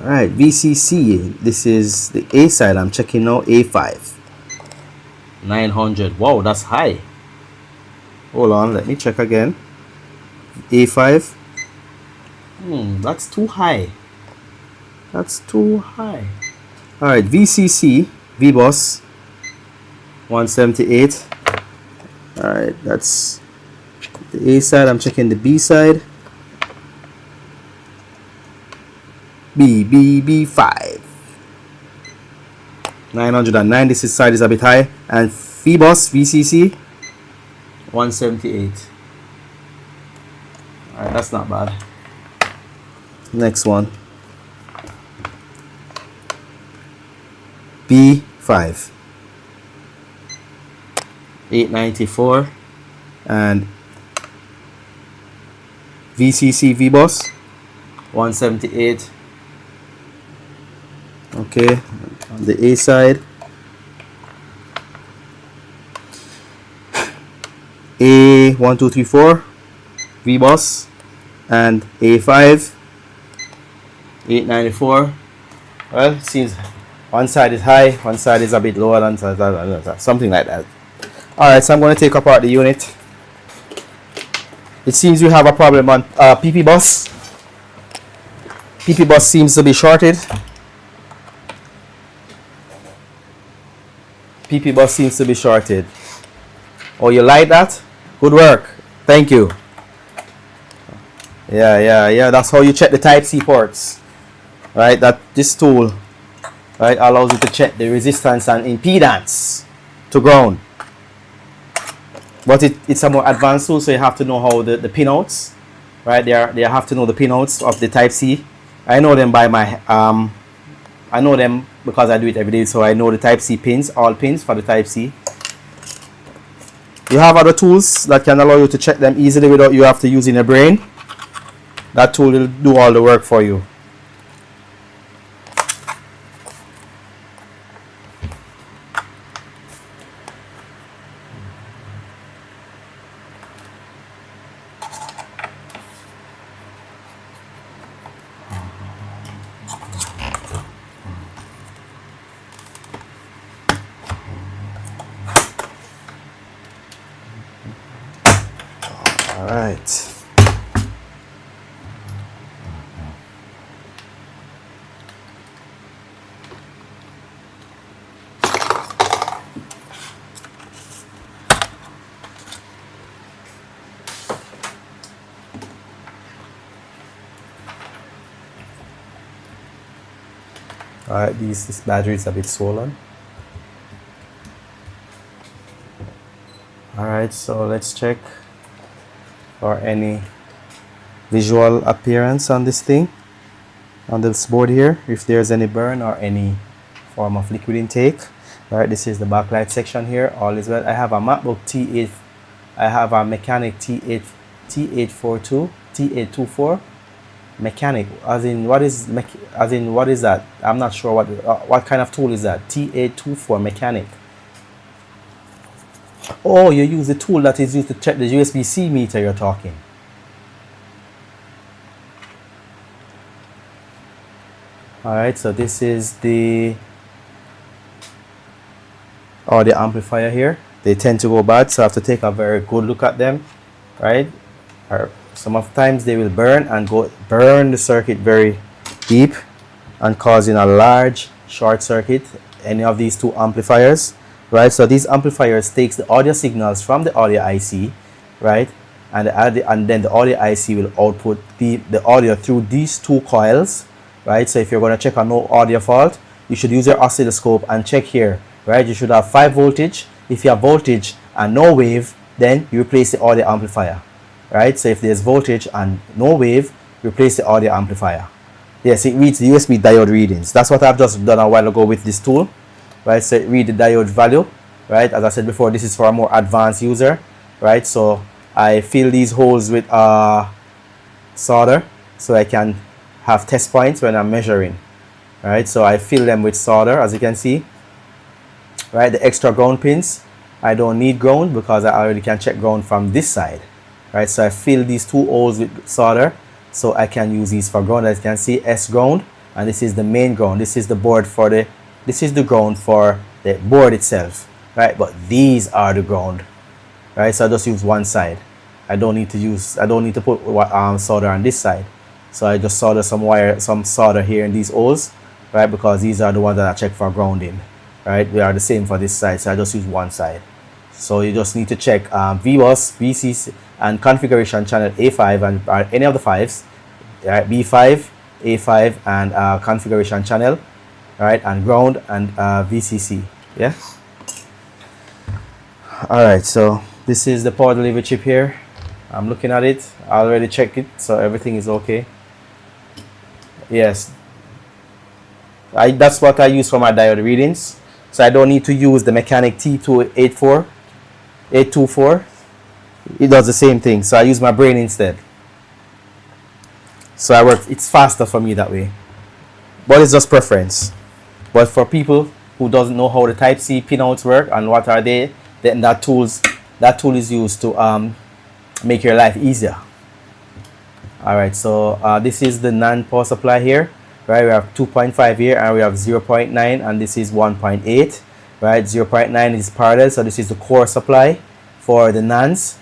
Alright, VCC, this is the A side. I'm checking now, A5. 900. Wow, that's high. Hold on, let me check again. A5. That's too high. That's too high. Alright, VCC, VBus, 178. Alright, that's the A side. I'm checking the B side. B5. 909. This side is a bit high. And VBus, VCC, 178. Alright, that's not bad. Next one. B5. 894. And VCC, VBus, 178. Okay, on the A side, A1234, VBus, and A5, 894. Well, it seems one side is high, one side is a bit lower than something like that. Alright, so I'm going to take apart the unit. It seems we have a problem on PP bus. PP bus seems to be shorted. PP bus seems to be shorted. Oh, you like that? Good work. Thank you. Yeah. That's how you check the Type-C ports. Right? That this tool, right, allows you to check the resistance and impedance to ground. But it's a more advanced tool, so you have to know how the pinouts, right? They have to know the pinouts of the Type-C. I know them by my I know them because I do it every day, so I know the Type-C pins, all pins for the Type-C. You have other tools that can allow you to check them easily without you have to using your brain. That tool will do all the work for you. All right. Alright, this battery is a bit swollen. Alright, so let's check for any visual appearance on this thing, on this board here, if there's any burn or any form of liquid intake. Alright, this is the backlight section here. All is well. I have a MacBook T8, I have a mechanic T824 mechanic, as in what is that? I'm not sure what kind of tool is that. T824 mechanic. Oh, you use the tool that is used to check the USB-C meter you're talking. Alright, so this is the audio amplifier here. They tend to go bad, so I have to take a very good look at them, right? Or some of the times they will burn and burn the circuit very deep and causing a large short circuit, any of these two amplifiers, right? So these amplifiers takes the audio signals from the audio IC, right? And then the audio IC will output the audio through these two coils, right? So if you're going to check a no audio fault, you should use your oscilloscope and check here, right? You should have 5 voltage. If you have voltage and no wave, then you replace the audio amplifier, right? So if there's voltage and no wave, replace the audio amplifier. Yes, it reads the USB diode readings. That's what I've just done a while ago with this tool, right? So it read the diode value, right? As I said before, this is for a more advanced user, right? So I fill these holes with solder so I can have test points when I'm measuring, right? So I fill them with solder, as you can see, right? The extra ground pins, I don't need ground because I already can check ground from this side, right? So I fill these 2 holes with solder so I can use these for ground. As you can see, S ground, and this is the main ground. This is the board for this is the ground for the board itself, right? But these are the ground, right? So I just use one side. I don't need to put solder on this side. So I just solder some solder here in these holes, right? Because these are the ones that I check for grounding, right? They are the same for this side, so I just use one side. So you just need to check VBus, VCC, and configuration channel A5 and any of the 5s, right? B5, A5, and configuration channel, right? And ground and VCC. Yeah. All right. So this is the power delivery chip here. I'm looking at it. I already checked it, so everything is okay. Yes. That's what I use for my diode readings. So I don't need to use the mechanic T224. It does the same thing. So I use my brain instead. So it's faster for me that way. But it's just preference. But for people who doesn't know how the Type-C pinouts work and what are they, then that tool is used to make your life easier. Alright, so this is the NAND power supply here. Right, we have 2.5 here and we have 0.9 and this is 1.8, right? 0.9 is parallel, so this is the core supply for the NANDs,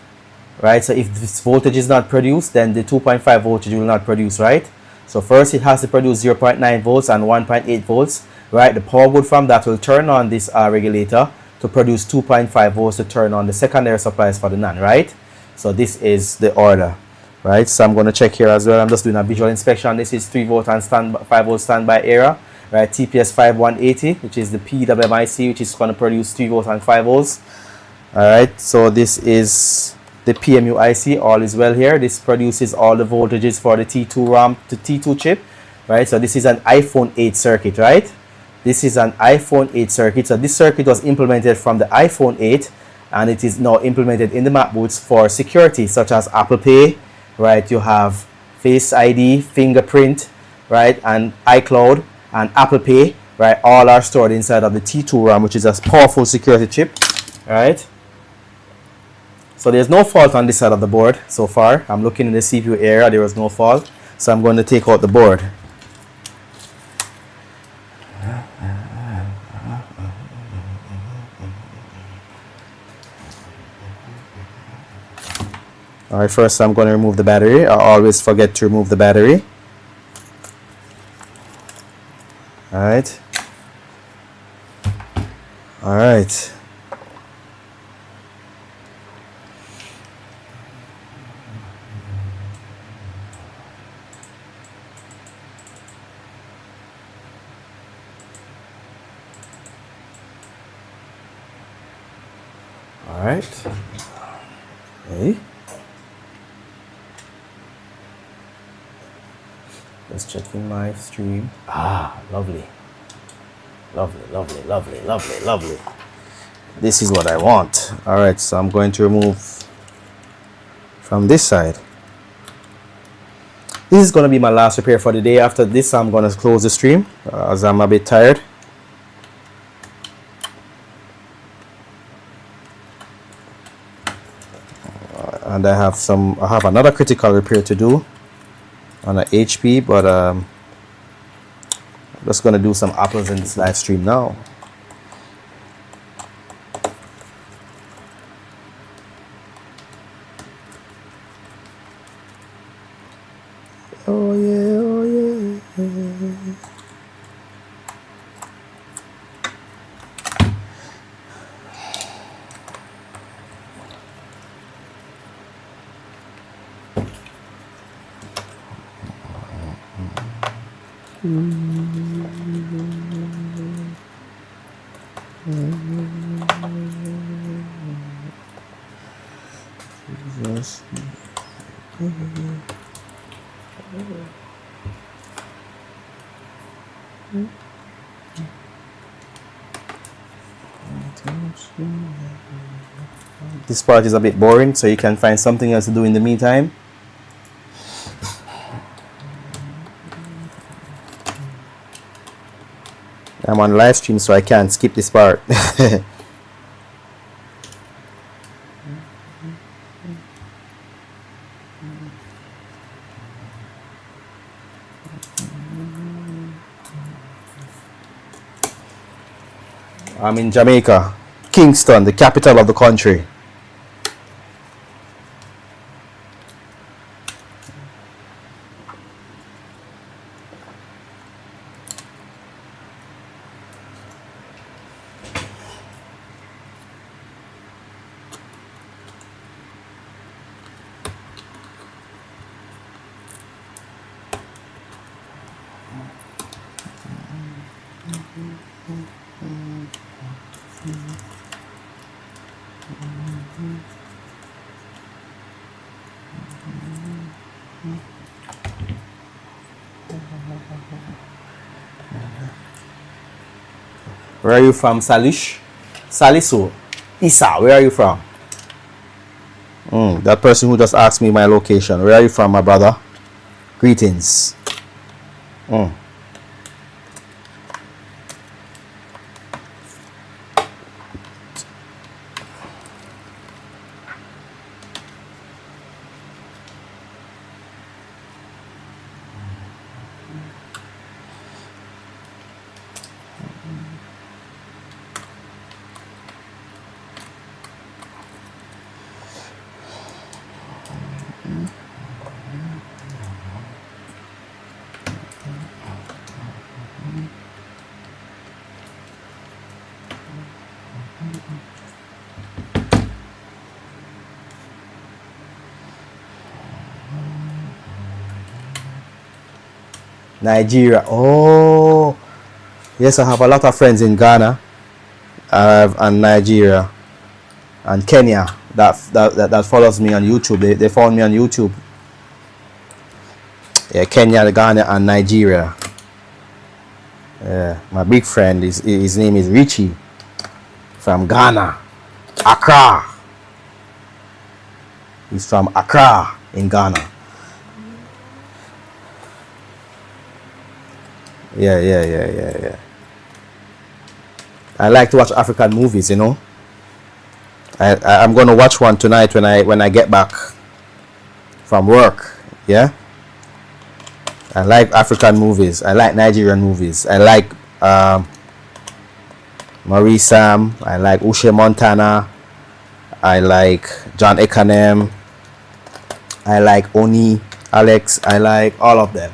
right? So if this voltage is not produced, then the 2.5 voltage will not produce, right? So first it has to produce 0.9 volts and 1.8 volts, right? The power good from that will turn on this regulator to produce 2.5 volts to turn on the secondary supplies for the NAND, right? So this is the order. Right, so I'm going to check here as well. I'm just doing a visual inspection. This is 3 volt and 5 volt standby area, right? TPS 5180, which is the PWMIC, which is going to produce 3 volts and 5 volts. All right, so this is the PMU IC. All is well here. This produces all the voltages for the T2 RAM to T2 chip, right? So this is an iPhone 8 circuit, right? This is an iPhone 8 circuit. So this circuit was implemented from the iPhone 8, and it is now implemented in the MacBooks for security, such as Apple Pay. Right, you have Face ID, fingerprint, right, and iCloud and Apple Pay, right, all are stored inside of the T2 RAM, which is a powerful security chip, right? So there's no fault on this side of the board so far. I'm looking in the CPU area, there was no fault, so I'm going to take out the board. Alright, first I'm going to remove the battery. I always forget to remove the battery. Alright. Alright. right. Hey. Just checking my stream. Ah, lovely. Lovely, lovely, lovely, lovely, lovely. This is what I want. All right, so I'm going to remove from this side. This is going to be my last repair for the day. After this, I'm going to close the stream as I'm a bit tired. And I have another critical repair to do on a HP, but I'm just going to do some apples in this live stream now. Oh yeah, oh yeah. Jesus. This part is a bit boring, so you can find something else to do in the meantime. I'm on live stream, so I can't skip this part. I'm in Jamaica, Kingston, the capital of the country. Where are you from, Salish? Salisu? Isa, where are you from? That person who just asked me my location. Where are you from, my brother? Greetings. Nigeria. Oh, yes, I have a lot of friends in Ghana, and Nigeria, and Kenya that follows me on YouTube. They found me on YouTube. Yeah, Kenya, Ghana, and Nigeria. Yeah, my big friend his name is Richie from Ghana, Accra. He's from Accra in Ghana. Yeah. I like to watch African movies, you know. I'm gonna watch one tonight when I get back from work. Yeah. I like African movies. I like Nigerian movies. I like Marie Sam. I like Ushe Montana. I like John Ekanem. I like Oni, Alex. I like all of them.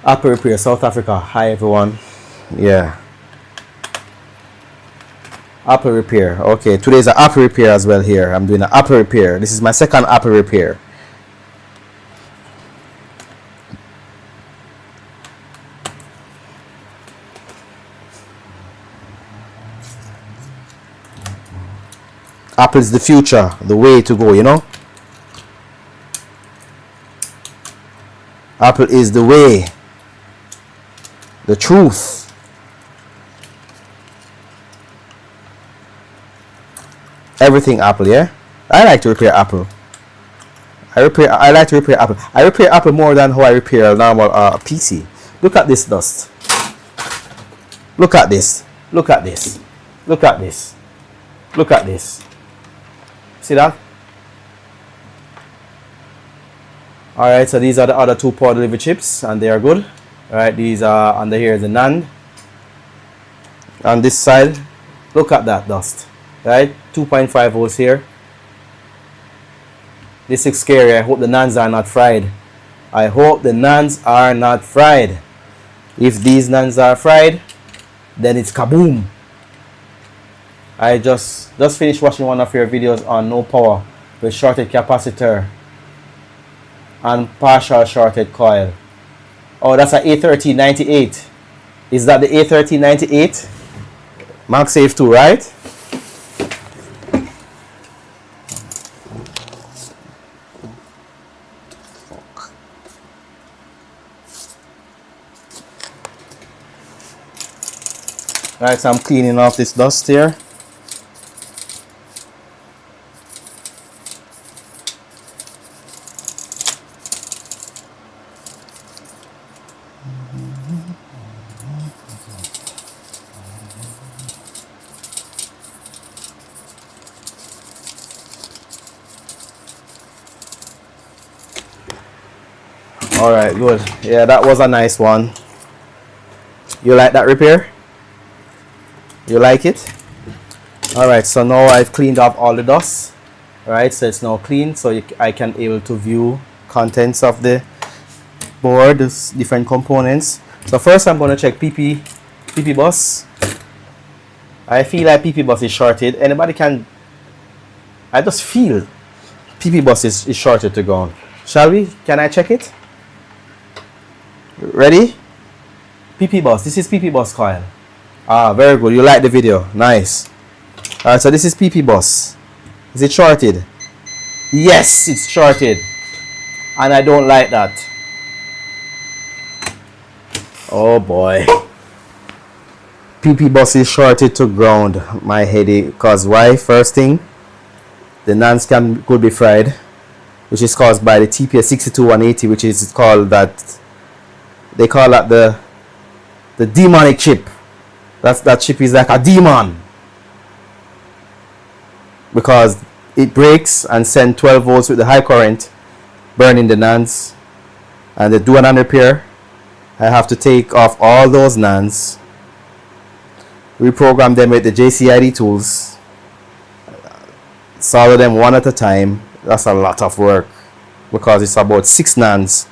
Apple Repair, South Africa. Hi everyone. Yeah. Apple Repair. Okay, today's an Apple Repair as well here. I'm doing an Apple Repair. This is my second Apple Repair. Apple is the future, the way to go, you know. Apple is the way, the truth. Everything Apple, yeah. I like to repair Apple. I like to repair Apple. I repair Apple more than how I repair a normal PC. Look at this dust. Look at this. Look at this. Look at this. Look at this. See that? Alright, so these are the other two power delivery chips and they are good. Alright, these are under here is the NAND. On this side, look at that dust. Right? 2.5 volts here. This is scary. I hope the NANDs are not fried. I hope the NANDs are not fried. If these NANDs are fried, then it's kaboom. I just finished watching one of your videos on no power with shorted capacitor and partial shorted coil. Oh, that's an A1398. Is that the A1398? MagSafe 2, right? Right, so I'm cleaning off this dust here. All right, good. Yeah, that was a nice one. You like that repair? You like it? All right, so now I've cleaned up all the dust. All right, so it's now clean, so I can able to view contents of the board, the different components. So first I'm going to check PP bus. I feel like PP bus is shorted. Anybody can, I just feel PP bus is shorted to ground. Shall we? Can I check it? Ready? PP bus. This is PP bus coil. Ah, very good. You like the video. Nice. Alright, so this is PP bus. Is it shorted? Yes, it's shorted. And I don't like that. Oh boy. PP bus is shorted to ground. My headache. Because why? First thing, the NANDs could be fried, which is caused by the TPS 62180, which is called that. They call that the demonic chip. That chip is like a demon because it breaks and sends 12 volts with the high current, burning the NANDs. And they do an repair. I have to take off all those NANDs, reprogram them with the JCID tools, solder them one at a time. That's a lot of work because it's about 6 NANDs,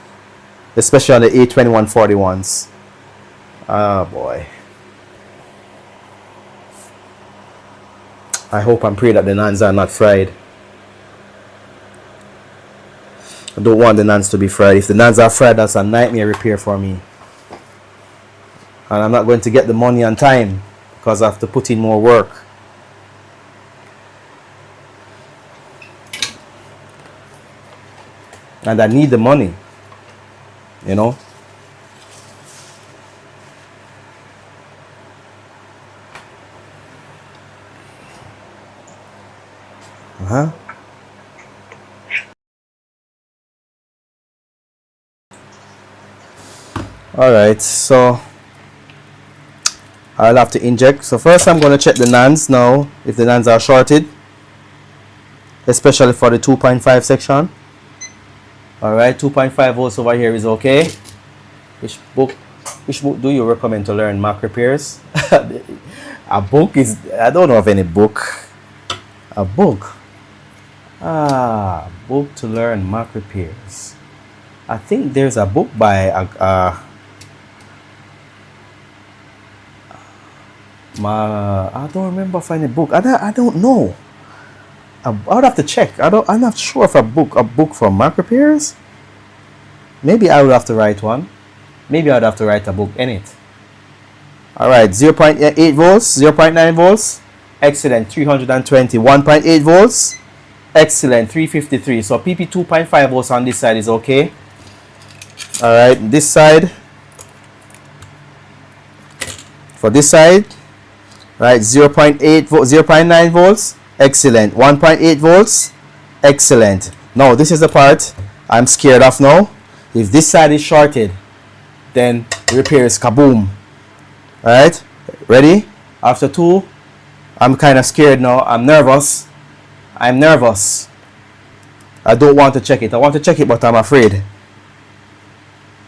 especially on the A2141s. Oh boy. I hope and pray that the NANDs are not fried. I don't want the NANDs to be fried. If the NANDs are fried, that's a nightmare repair for me. And I'm not going to get the money on time because I have to put in more work. And I need the money, you know. Alright, so I'll have to inject. So first I'm going to check the NANDs now, if the NANDs are shorted, especially for the 2.5 section. Alright, 2.5 volts over here is okay. Which book do you recommend to learn Mac repairs? A book is, I don't know of any book. A book. Book to learn Mac repairs. I think there's a book by I don't remember finding a book. I don't know. I would have to check. I'm not sure if a book from Mac repairs. Maybe I would have to write one. Maybe I would have to write a book in it. Alright, 0.8 volts, 0.9 volts. Excellent. 320. 1.8 volts. Excellent. 353. So PP 2.5 volts on this side is okay. All right. This side. For this side. Right. 0.8 volts. 0.9 volts. Excellent. 1.8 volts. Excellent. Now this is the part I'm scared of now. If this side is shorted, then the repair is kaboom. Alright, ready? After 2, I'm kind of scared now. I'm nervous. I don't want to check it. I want to check it, but I'm afraid.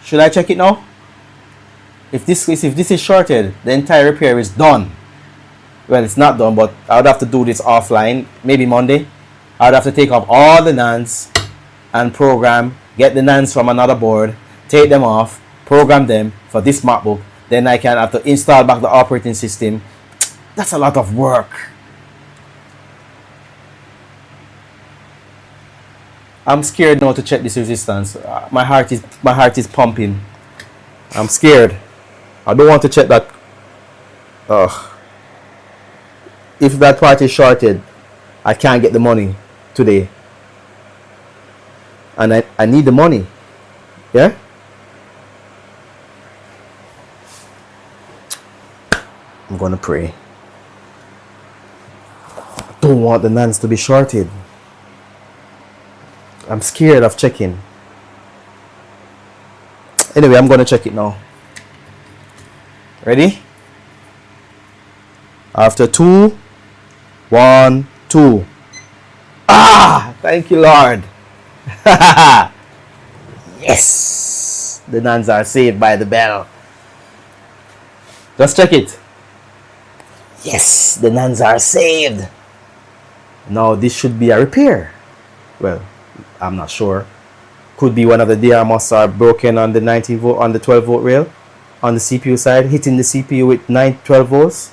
Should I check it now? If this is shorted, the entire repair is done. Well, it's not done, but I would have to do this offline, maybe Monday. I would have to take off all the NANDs and program, get the NANDs from another board, take them off, program them for this MacBook. Then I can have to install back the operating system. That's a lot of work. I'm scared now to check this resistance. My heart is pumping. I'm scared. I don't want to check that. If that part is shorted, I can't get the money today. And I need the money. Yeah? I'm gonna pray. I don't want the NANDs to be shorted. I'm scared of checking. Anyway, I'm gonna check it now. Ready? After 2, 1, 2. Ah! Thank you, Lord. Yes! The NANDs are saved by the bell. Just check it. Yes, the NANDs are saved. Now this should be a repair. Well, I'm not sure. Could be one of the DRMOS are broken on the 19 volt, on the 12 volt rail, on the CPU side, hitting the CPU with 12 volts.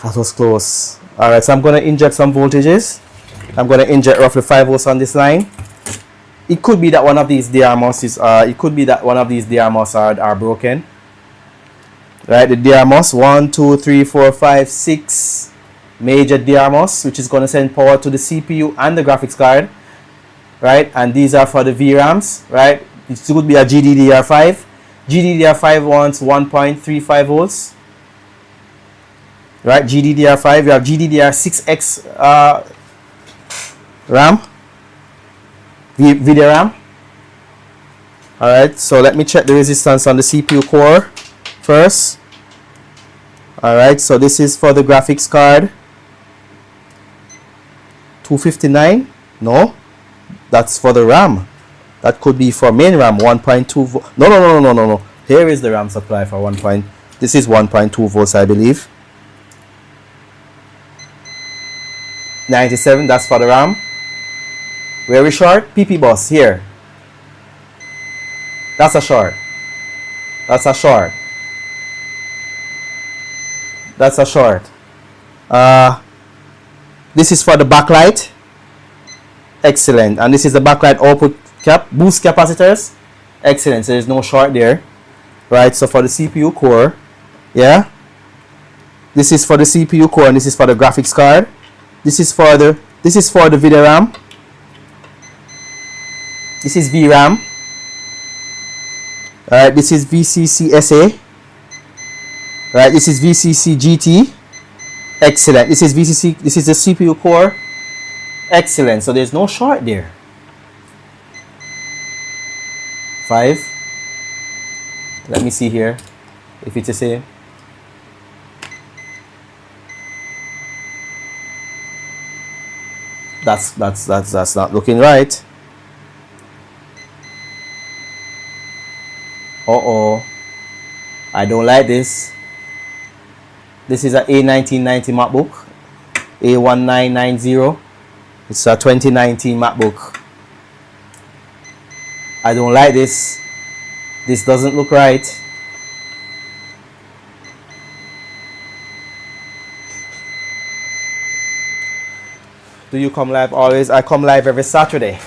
That was close. Alright, so I'm going to inject some voltages. I'm going to inject roughly 5 volts on this line. It could be that one of these DRMOS are broken. Right, the DRMOS 1, 2, 3, 4, 5, 6 major DRMOS, which is going to send power to the CPU and the graphics card. Right, and these are for the VRAMs. Right, it could be a GDDR5. GDDR5 wants 1.35 volts. Right, GDDR5. You have GDDR6X RAM, video RAM. Alright, so let me check the resistance on the CPU core first. Alright, so this is for the graphics card. 259? No, that's for the RAM. That could be for main RAM, 1.2 volt. No. Here is the RAM supply for 1. This is 1.2 volts, I believe. 97, that's for the RAM. Where we short? PP bus here. That's a short. That's a short. That's a short. This is for the backlight. Excellent. And this is the backlight output cap, boost capacitors. Excellent. So there's no short there. Right. So for the CPU core, yeah. This is for the CPU core and this is for the graphics card. This is for the video RAM. This is VRAM. Alright, this is VCC SA. Right, this is VCC GT. Excellent. This is VCC, this is the CPU core. Excellent. So there's no short there. 5. Let me see here if it's the same. That's not looking right. I don't like this. This is a A1990 MacBook, A1990. It's a 2019 MacBook. I don't like this. This doesn't look right. Do you come live always? I come live every Saturday.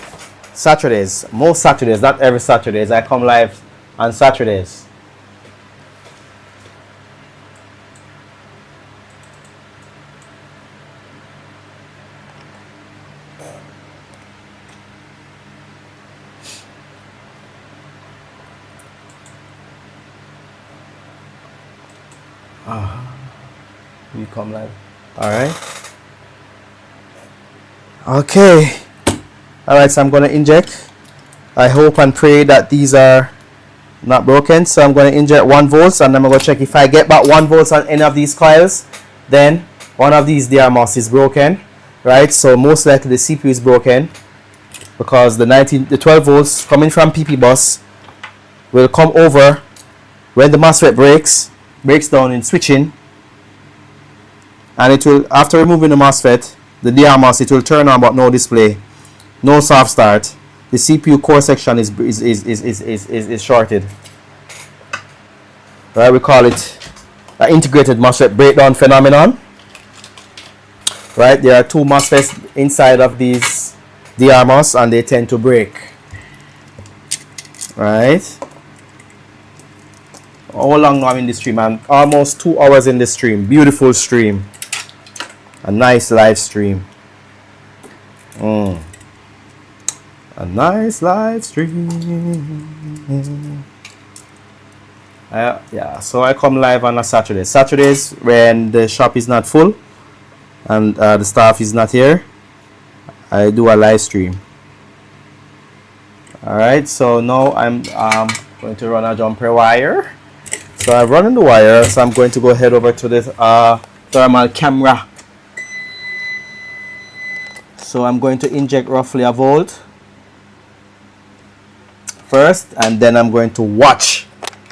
Saturdays. Most Saturdays, not every Saturdays. I come live on Saturdays. You come live. All right. Okay. All right. So I'm gonna inject. I hope and pray that these are not broken. So I'm gonna inject 1 volt, and I'm gonna check if I get back 1 volt on any of these coils, then one of these DRMOS is broken, right? So most likely the CPU is broken because the 12 volts coming from PP bus will come over when the MOSFET breaks down in switching, and it will, after removing the MOSFET, the DRMOS, it will turn on but no display, no soft start. The CPU core section is shorted. Right, we call it an integrated MOSFET breakdown phenomenon. Right, there are 2 MOSFETs inside of these DRMOS and they tend to break. Right. How long now I'm in the stream? I'm almost 2 hours in the stream. Beautiful stream. A nice live stream. A nice live stream. Yeah, so I come live on a Saturday. Saturdays when the shop is not full and the staff is not here, I do a live stream. Alright, so now I'm going to run a jumper wire. So I'm running the wire, so I'm going to go head over to the thermal camera. So I'm going to inject roughly a volt first, and then I'm going to watch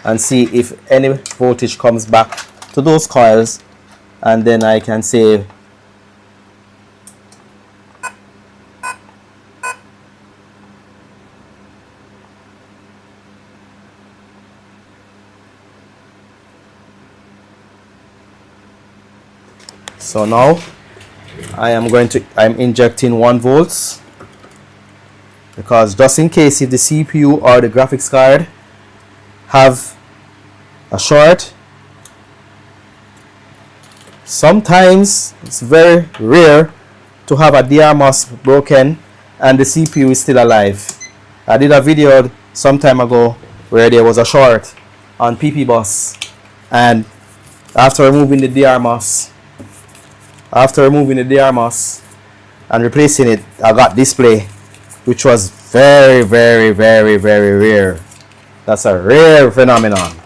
and see if any voltage comes back to those coils, and then I can say so now I'm injecting 1 volts because just in case if the CPU or the graphics card have a short, sometimes it's very rare to have a DRMOS broken and the CPU is still alive. I did a video some time ago where there was a short on PP bus, and after removing the DRMOS and replacing it, I got display, which was very, very, very, very rare. That's a rare phenomenon.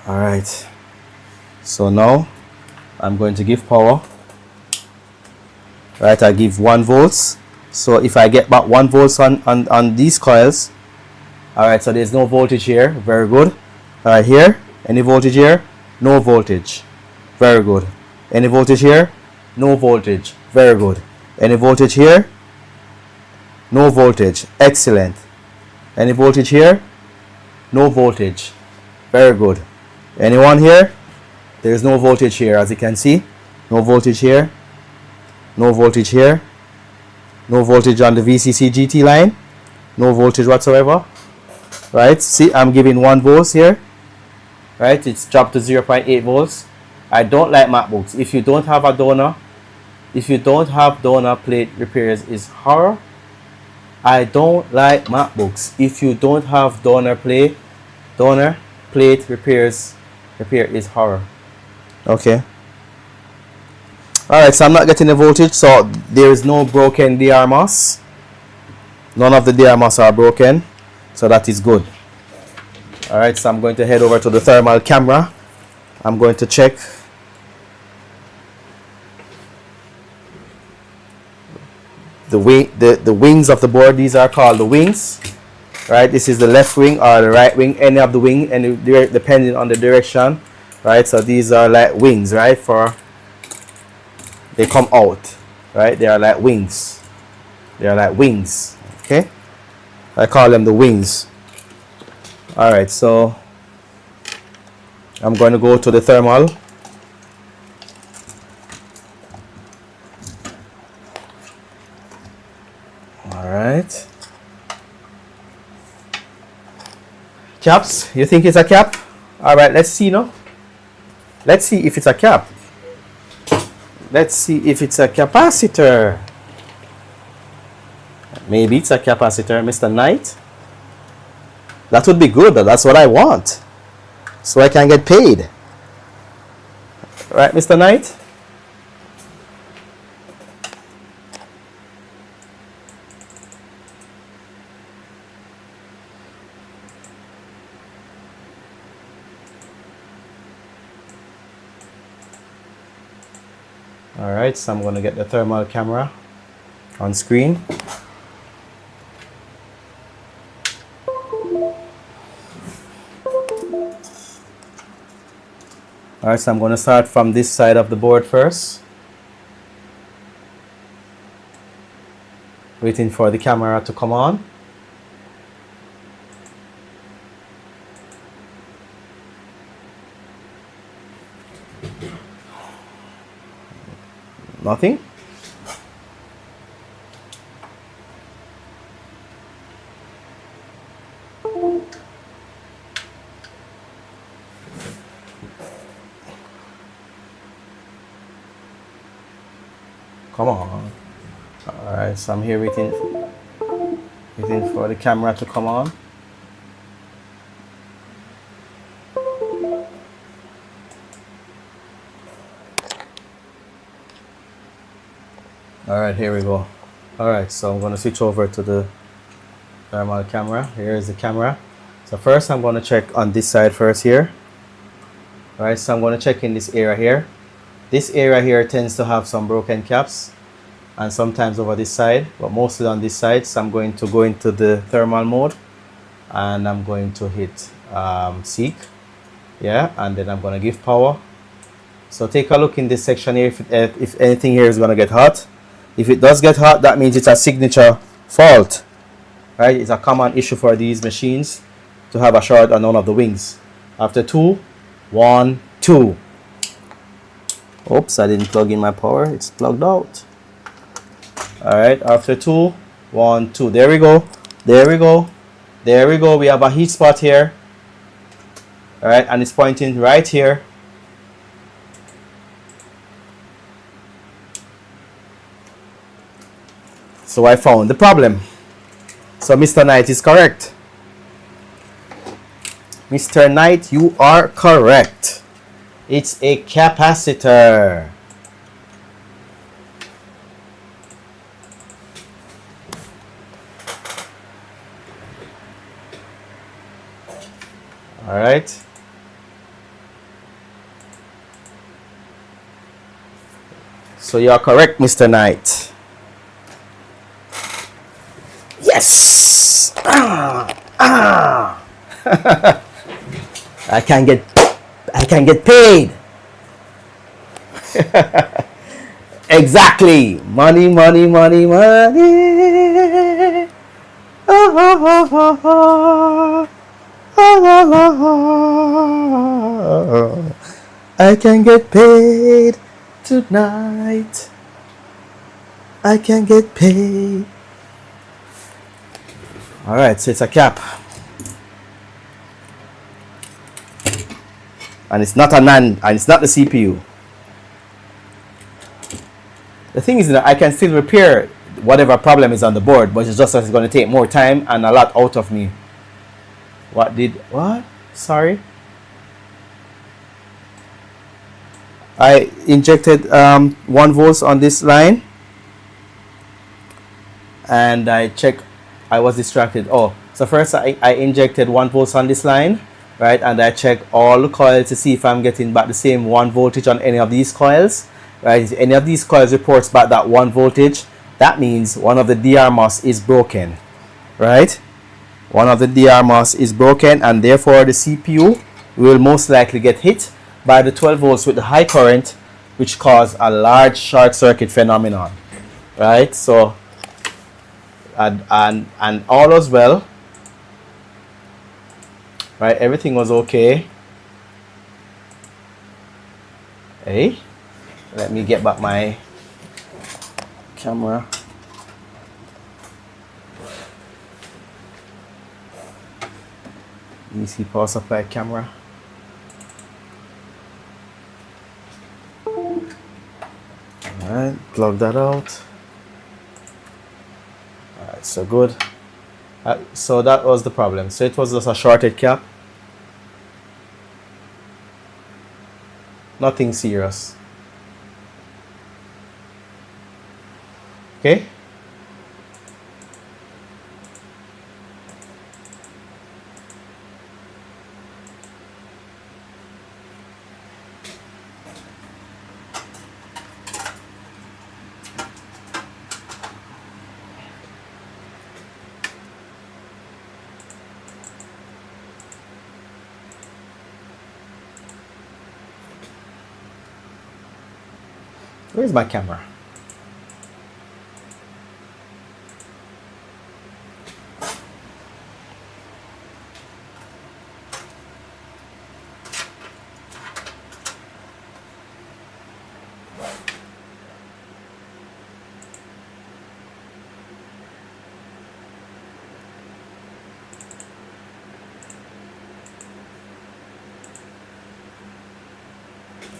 All right, so now I'm going to give power. Right, I give 1 volts. So if I get back 1 volts on these coils, all right, so there's no voltage here. Very good. Here, any voltage here? No voltage. Very good. Any voltage here? No voltage. Very good. Any voltage here? No voltage. Excellent. Any voltage here? No voltage. Very good. Anyone here? There is no voltage here, as you can see. No voltage here. No voltage here. No voltage on the VCC GT line. No voltage whatsoever. Right? See, I'm giving 1 volt here. Right? It's dropped to 0.8 volts. I don't like MacBooks. If you don't have a donor, plate repairs is horror. I don't like MacBooks. If you don't have donor plate repair is horror. Okay. Alright, so I'm not getting the voltage, so there is no broken DRMOS. None of the DRMOS are broken, so that is good. Alright, so I'm going to head over to the thermal camera. I'm going to check the wings of the board. These are called the wings. Right, this is the left wing or the right wing, any of the wing, depending on the direction. Right, so these are like wings, right, they come out, right, they are like wings. Okay, I call them the wings. All right, so I'm going to go to the thermal. All right, caps, you think it's a cap? All right, let's see now. Let's see if it's a cap. Let's see if it's a capacitor. Maybe it's a capacitor, Mr. Knight. That would be good. That's what I want. So I can get paid. Right, Mr. Knight? Alright, so I'm going to get the thermal camera on screen. Alright, so I'm going to start from this side of the board first. Waiting for the camera to come on. Nothing. Come on. Alright, so I'm here waiting for the camera to come on. Alright, here we go. Alright, so I'm going to switch over to the thermal camera. Here is the camera. So first I'm going to check on this side first here. Alright, so I'm going to check in this area here. This area here tends to have some broken caps, and sometimes over this side, but mostly on this side. So I'm going to go into the thermal mode, and I'm going to hit seek. Yeah, and then I'm going to give power. So take a look in this section here if anything here is going to get hot. If it does get hot, that means it's a signature fault. Right? It's a common issue for these machines to have a short on one of the wings. After 2, 1, 2. Oops, I didn't plug in my power. It's plugged out. Alright, after 2, 1, 2. There we go. There we go. There we go. We have a heat spot here. Alright, and it's pointing right here. So I found the problem. So Mr. Knight is correct. Mr. Knight, you are correct. It's a capacitor. All right. So you are correct, Mr. Knight. Yes. I can get paid. Exactly. Money, money, money, money. I can get paid tonight. I can get paid. All right, so it's a cap. And it's not a NAND, and it's not the CPU. The thing is that I can still repair whatever problem is on the board, but it's just that it's going to take more time and a lot out of me. What? Sorry. I injected 1 volt on this line, and I checked. I was distracted. Oh, so first I injected 1 volt on this line, right? And I check all the coils to see if I'm getting back the same 1 voltage on any of these coils, right? If any of these coils reports back that 1 voltage, that means one of the DR MOS is broken, right? One of the DR MOS is broken, and therefore the CPU will most likely get hit by the 12 volts with the high current, which cause a large short circuit phenomenon, right? So and all was well, right? Everything was okay. Hey, let me get back my camera. DC power supply camera. Alright, plug that out. Alright, so good. So that was the problem. So it was just a shorted cap. Nothing serious. Okay. Where's my camera?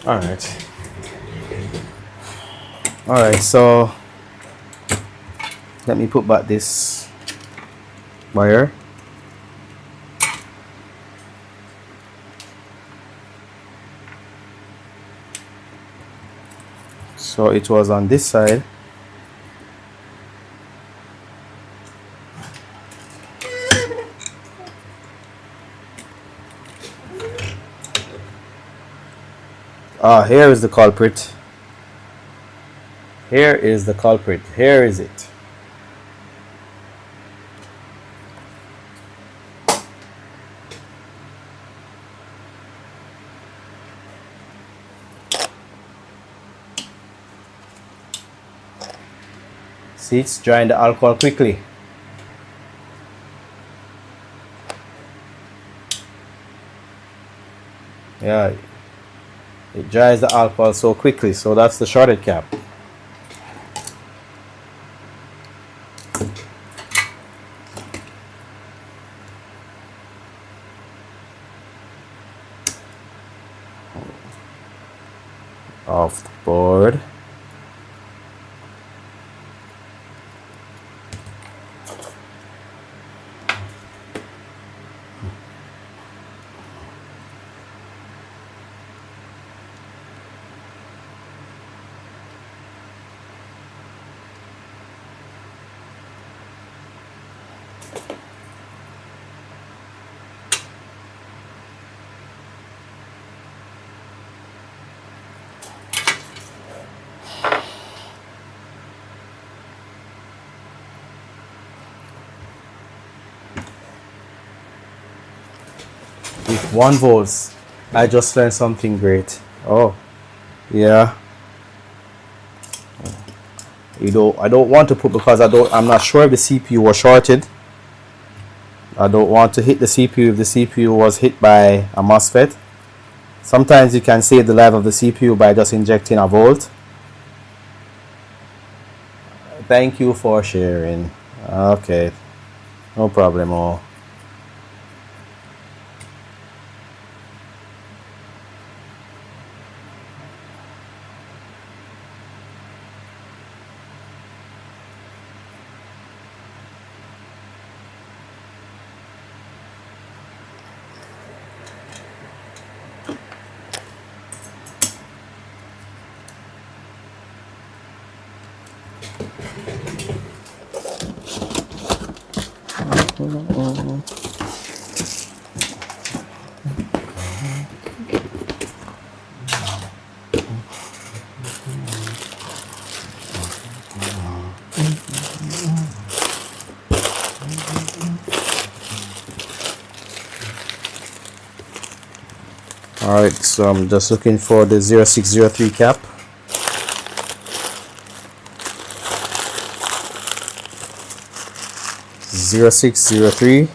All right. All right. So let me put back this wire. So it was on this side. Ah, here is the culprit. Here is the culprit. Here is it. See, it's drying the alcohol quickly. Yeah, it dries the alcohol so quickly. So that's the shorted cap. Off the board. With 1 volts. I just learned something great. Oh, yeah. I don't want to put, because I'm not sure if the CPU was shorted. I don't want to hit the CPU if the CPU was hit by a MOSFET. Sometimes you can save the life of the CPU by just injecting a volt. Thank you for sharing. Okay, no problem. Alright, so I'm just looking for the 0603 cap. Zero 0603.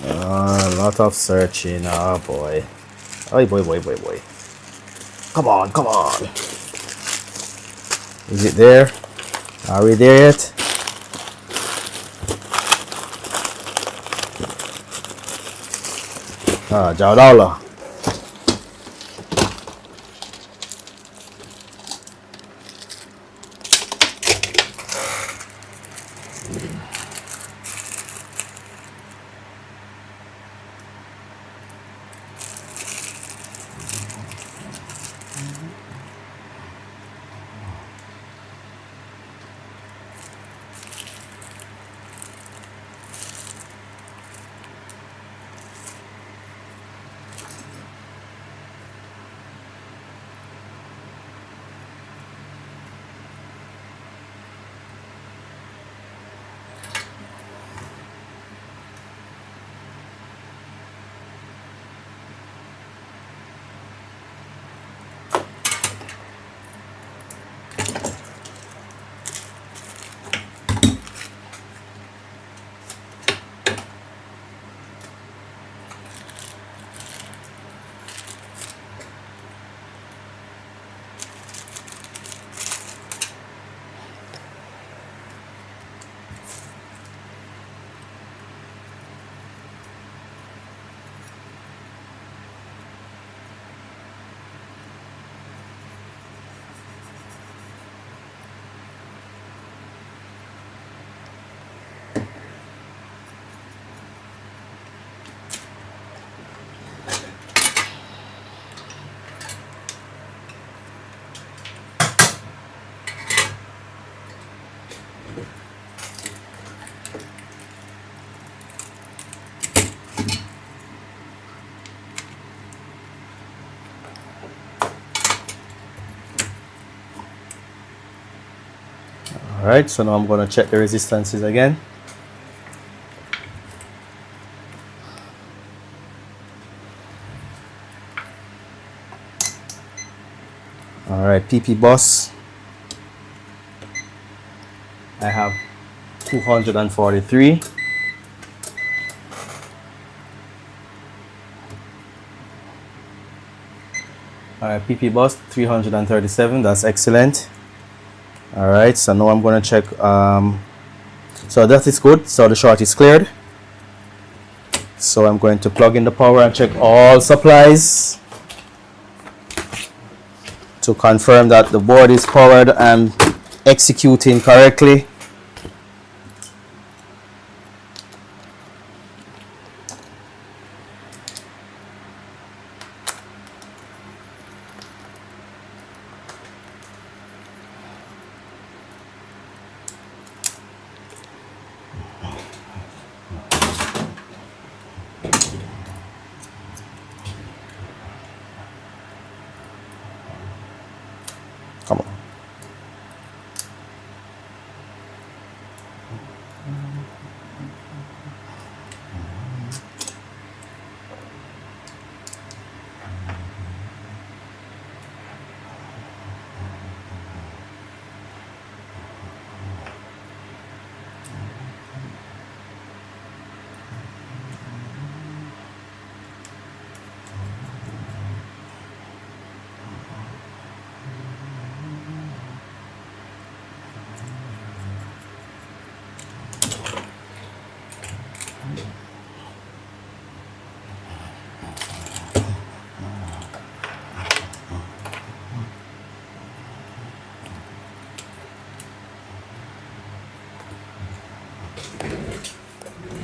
A lot of searching. Oh boy. Oh boy. Come on. Is it there? Are we there yet?找到了。Alright, so now I'm going to check the resistances again. Alright, PP bus, I have 243. Alright, PP bus 337, that's excellent. Alright, so now I'm going to check, so that is good, so the short is cleared. So I'm going to plug in the power and check all supplies to confirm that the board is powered and executing correctly. Come on.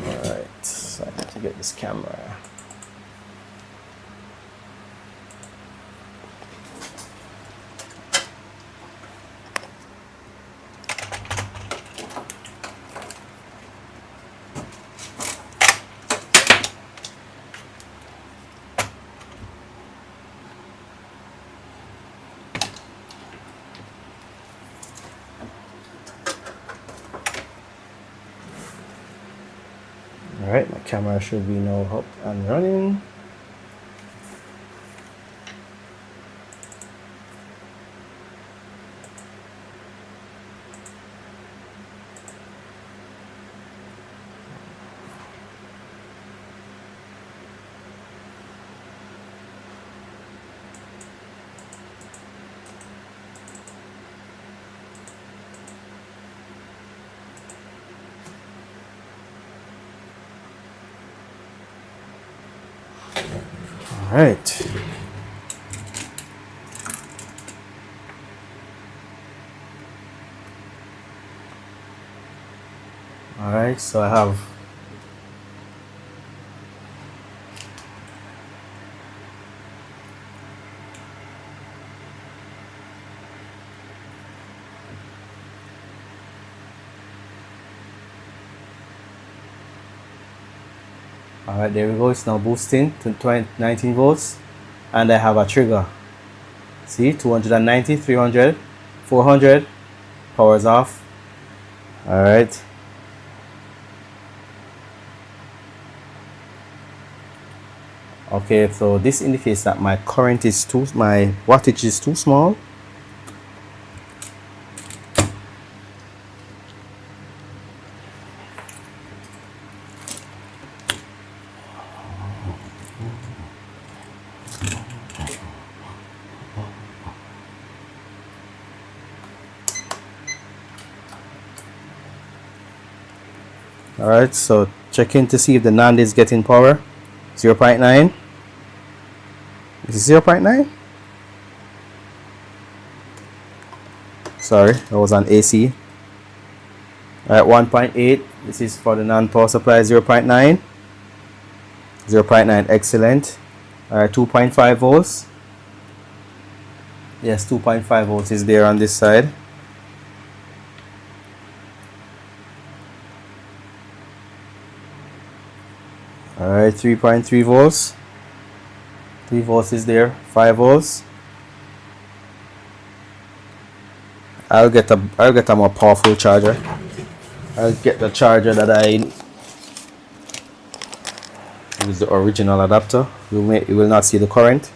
Alright, so I have to get this camera. Alright, my camera should be now up and running. Alright. Alright, so I have alright, there we go, it's now boosting to 19 volts and I have a trigger. See, 290, 300, 400, power's off. Alright. Okay, so this indicates that my current is my wattage is too small. Alright, so checking to see if the NAND is getting power. 0.9. Is it 0.9? Sorry, that was on AC. Alright, 1.8. This is for the NAND power supply. 0.9. 0.9, excellent. Alright, 2.5 volts. Yes, 2.5 volts is there on this side. Alright, 3.3 volts. 3 volts is there. 5 volts. I'll get a more powerful charger. I'll get the charger that I use, the original adapter. You will not see the current.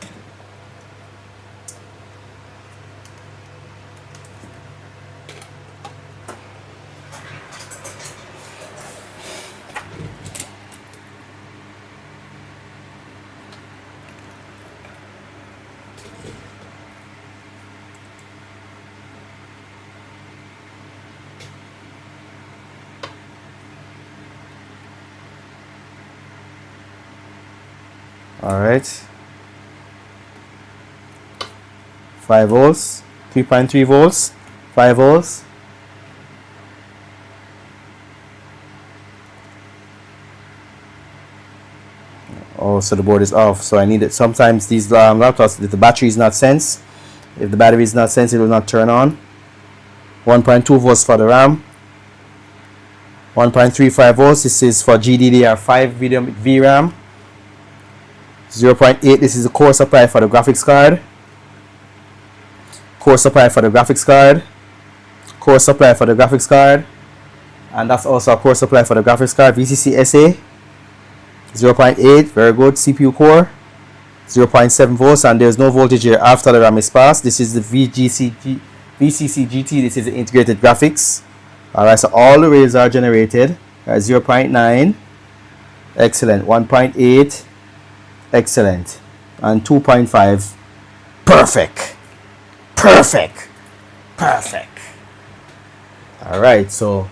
Alright, 5 volts, 3.3 volts, 5 volts. Oh, so the board is off, so I need it. Sometimes these laptops, if the battery is not sensed, if the battery is not sensed, it will not turn on. 1.2 volts for the RAM, 1.35 volts, this is for GDDR5 VRAM. 0.8, this is the core supply for the graphics card. Core supply for the graphics card. Core supply for the graphics card. And that's also a core supply for the graphics card. VCC SA. 0.8, very good. CPU core. 0.7 volts, and there's no voltage here after the RAM is passed. This is the VCC GT. This is the integrated graphics. Alright, so all the rails are generated. 0.9. Excellent. 1.8. Excellent. And 2.5. Perfect. Perfect. Perfect. Alright, so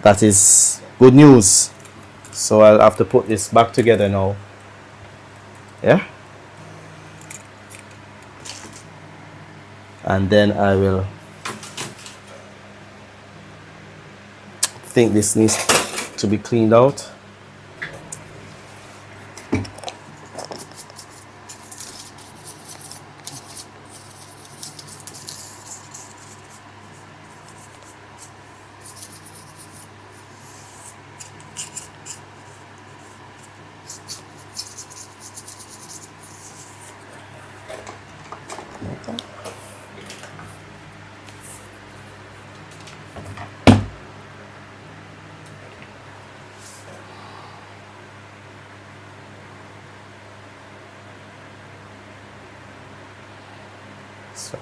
that is good news. So I'll have to put this back together now. Yeah. And then I will think this needs to be cleaned out. So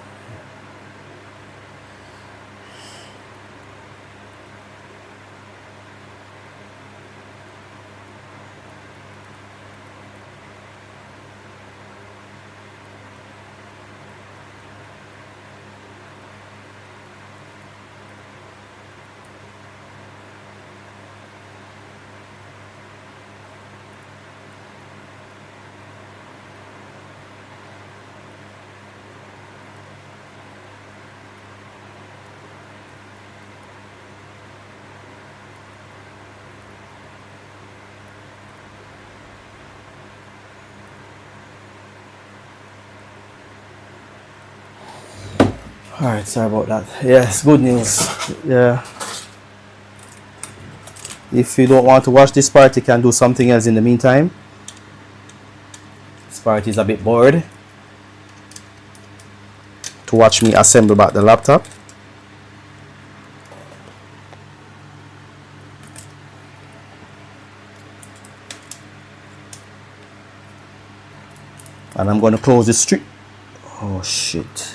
alright, sorry about that. Yes, good news. Yeah. If you don't want to watch this part, you can do something else in the meantime. This part is a bit bored to watch me assemble back the laptop. And I'm going to close the stream. Oh shit.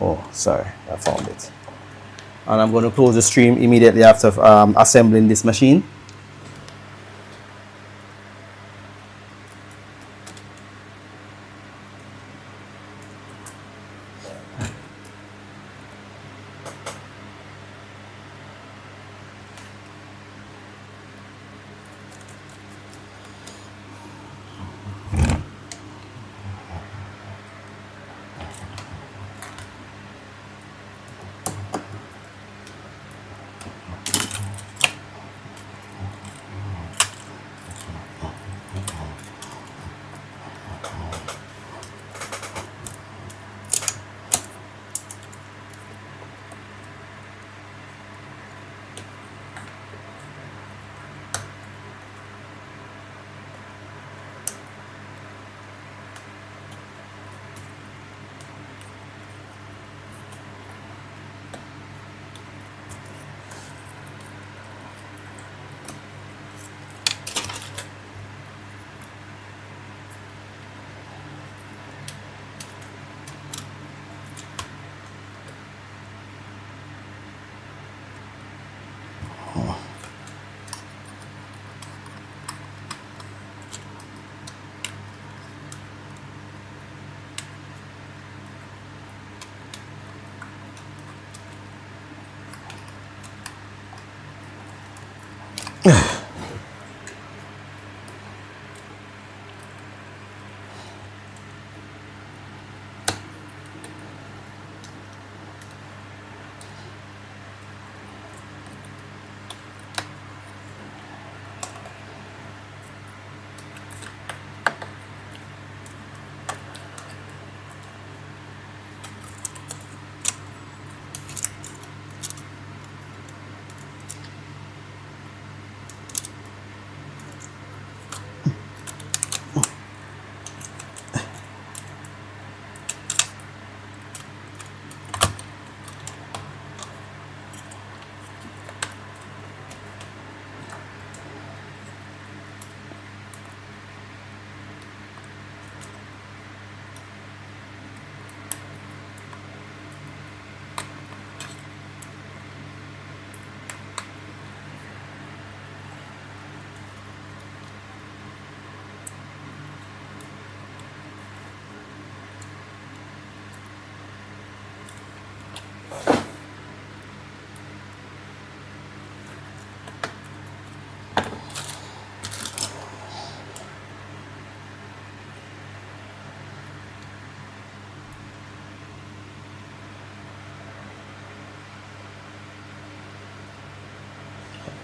Oh, sorry, I found it. And I'm going to close the stream immediately after assembling this machine.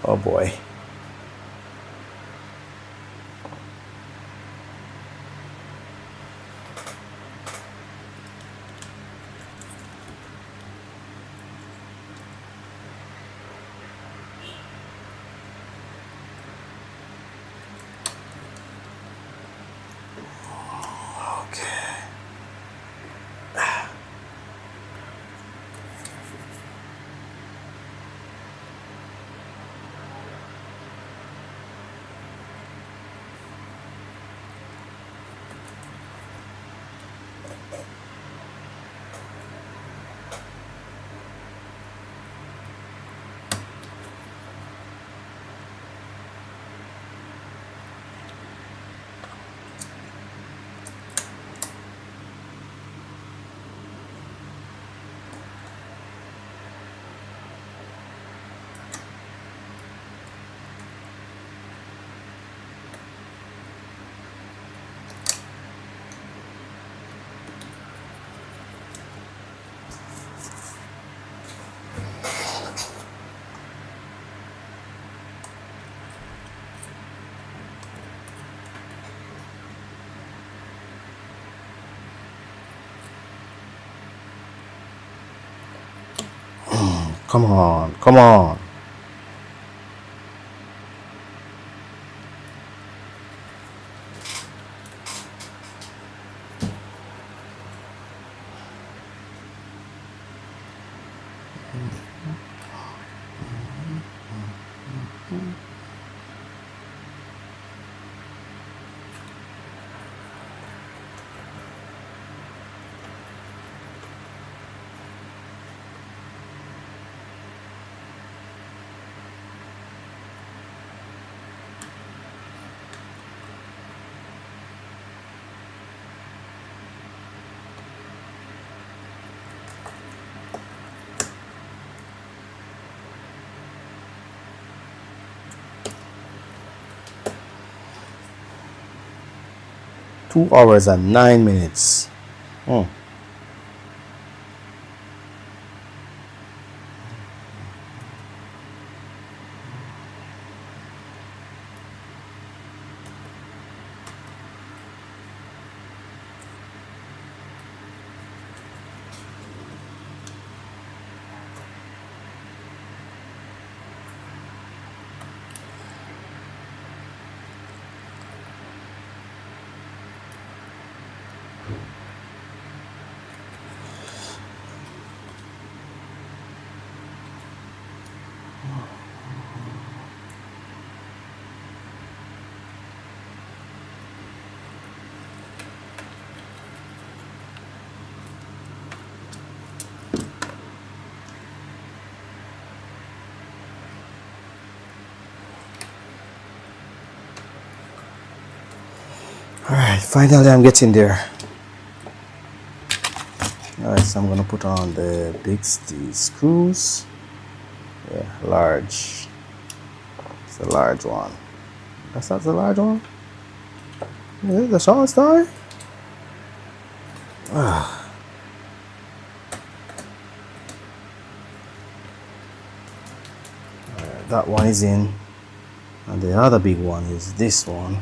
Oh boy. Okay. Come on, come on. Two hours and 9 minutes. Hmm. Alright, finally I'm getting there. Alright, so I'm gonna put on the screws. Yeah, large. It's a large one. That's not the large one? Is it the short star? That one is in. And the other big one is this one.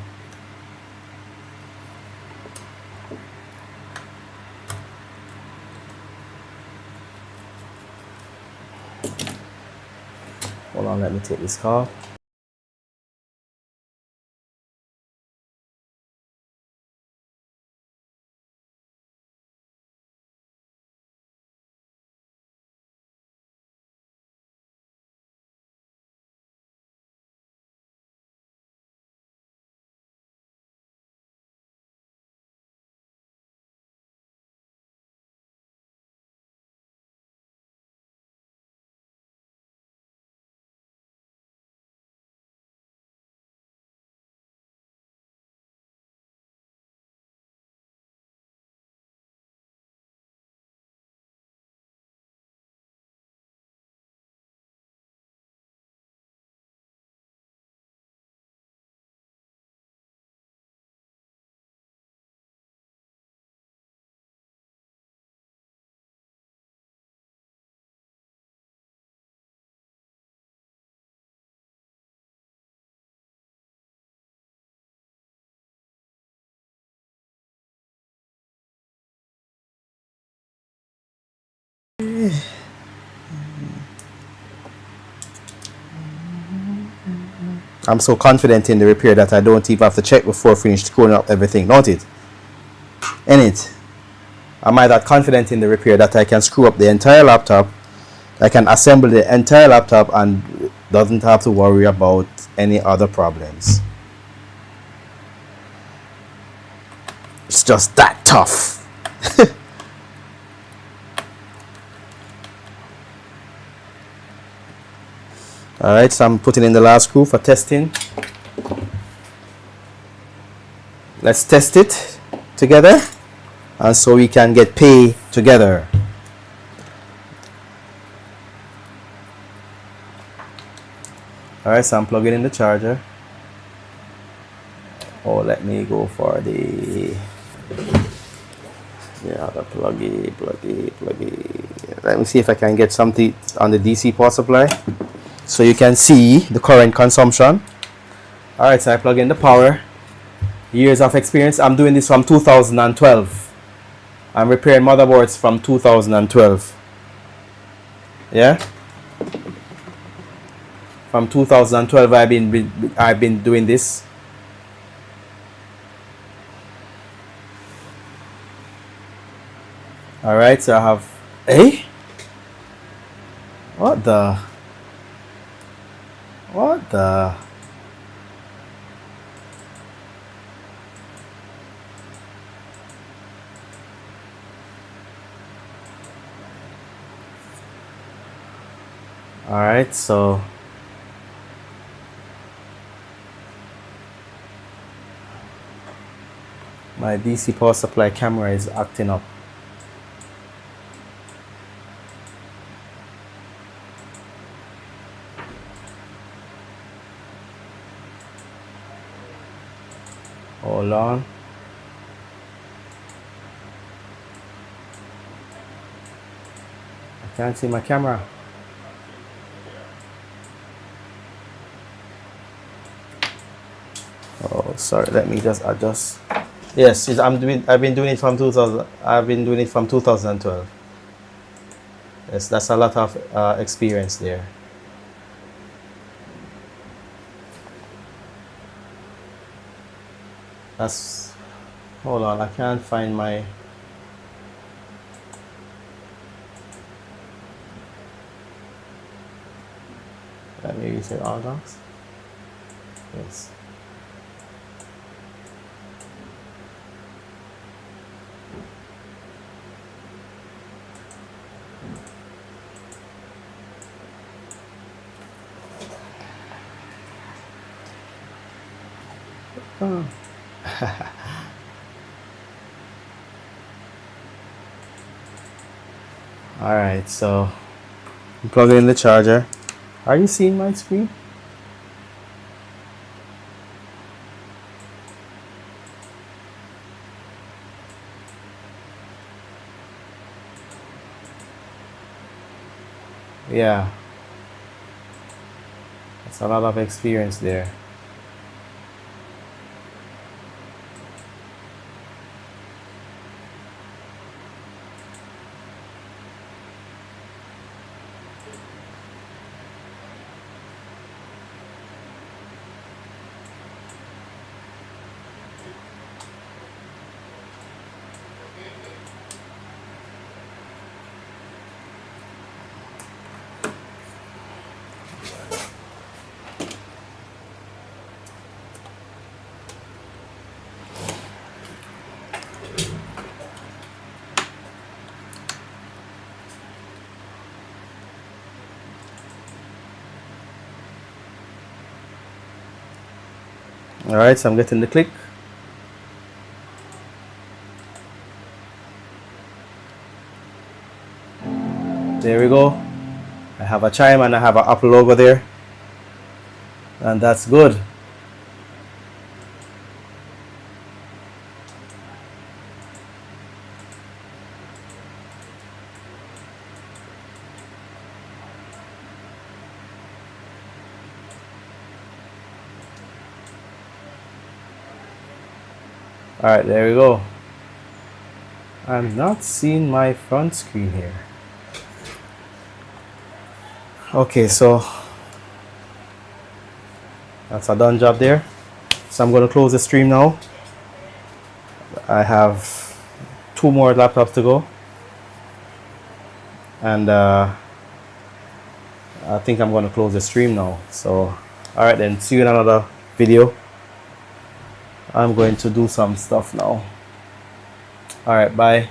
Hold on, let me take this off. I'm so confident in the repair that I don't even have to check before I finish screwing up everything, don't it? In it. Am I that confident in the repair that I can screw up the entire laptop? I can assemble the entire laptop and doesn't have to worry about any other problems. It's just that tough. Alright, so I'm putting in the last screw for testing. Let's test it together, and so we can get pay together. Alright, so I'm plugging in the charger. Oh, let me go for the pluggy. Let me see if I can get something on the DC power supply so you can see the current consumption. Alright, so I plug in the power. Years of experience. I'm doing this from 2012. I'm repairing motherboards from 2012. Yeah, from 2012 I've been doing this. All right, so I have what the all right, so my DC power supply camera is acting up. Hold on. I can't see my camera. Oh, sorry. Let me just adjust. Yes, I've been doing it from 2000. I've been doing it from 2012. Yes, that's a lot of experience there. That's. Hold on, I can't find my. Let me reset all docs. Yes. Oh. Alright, so I'm plugging in the charger. Are you seeing my screen? Yeah. That's a lot of experience there. Alright, so I'm getting the click. There we go. I have a chime and I have an Apple logo there. And that's good. Alright, there we go. I'm not seeing my front screen here. Okay, so that's a done job there. So I'm going to close the stream now. I have 2 more laptops to go, and I think I'm going to close the stream now. So alright then, see you in another video. I'm going to do some stuff now. Alright, bye.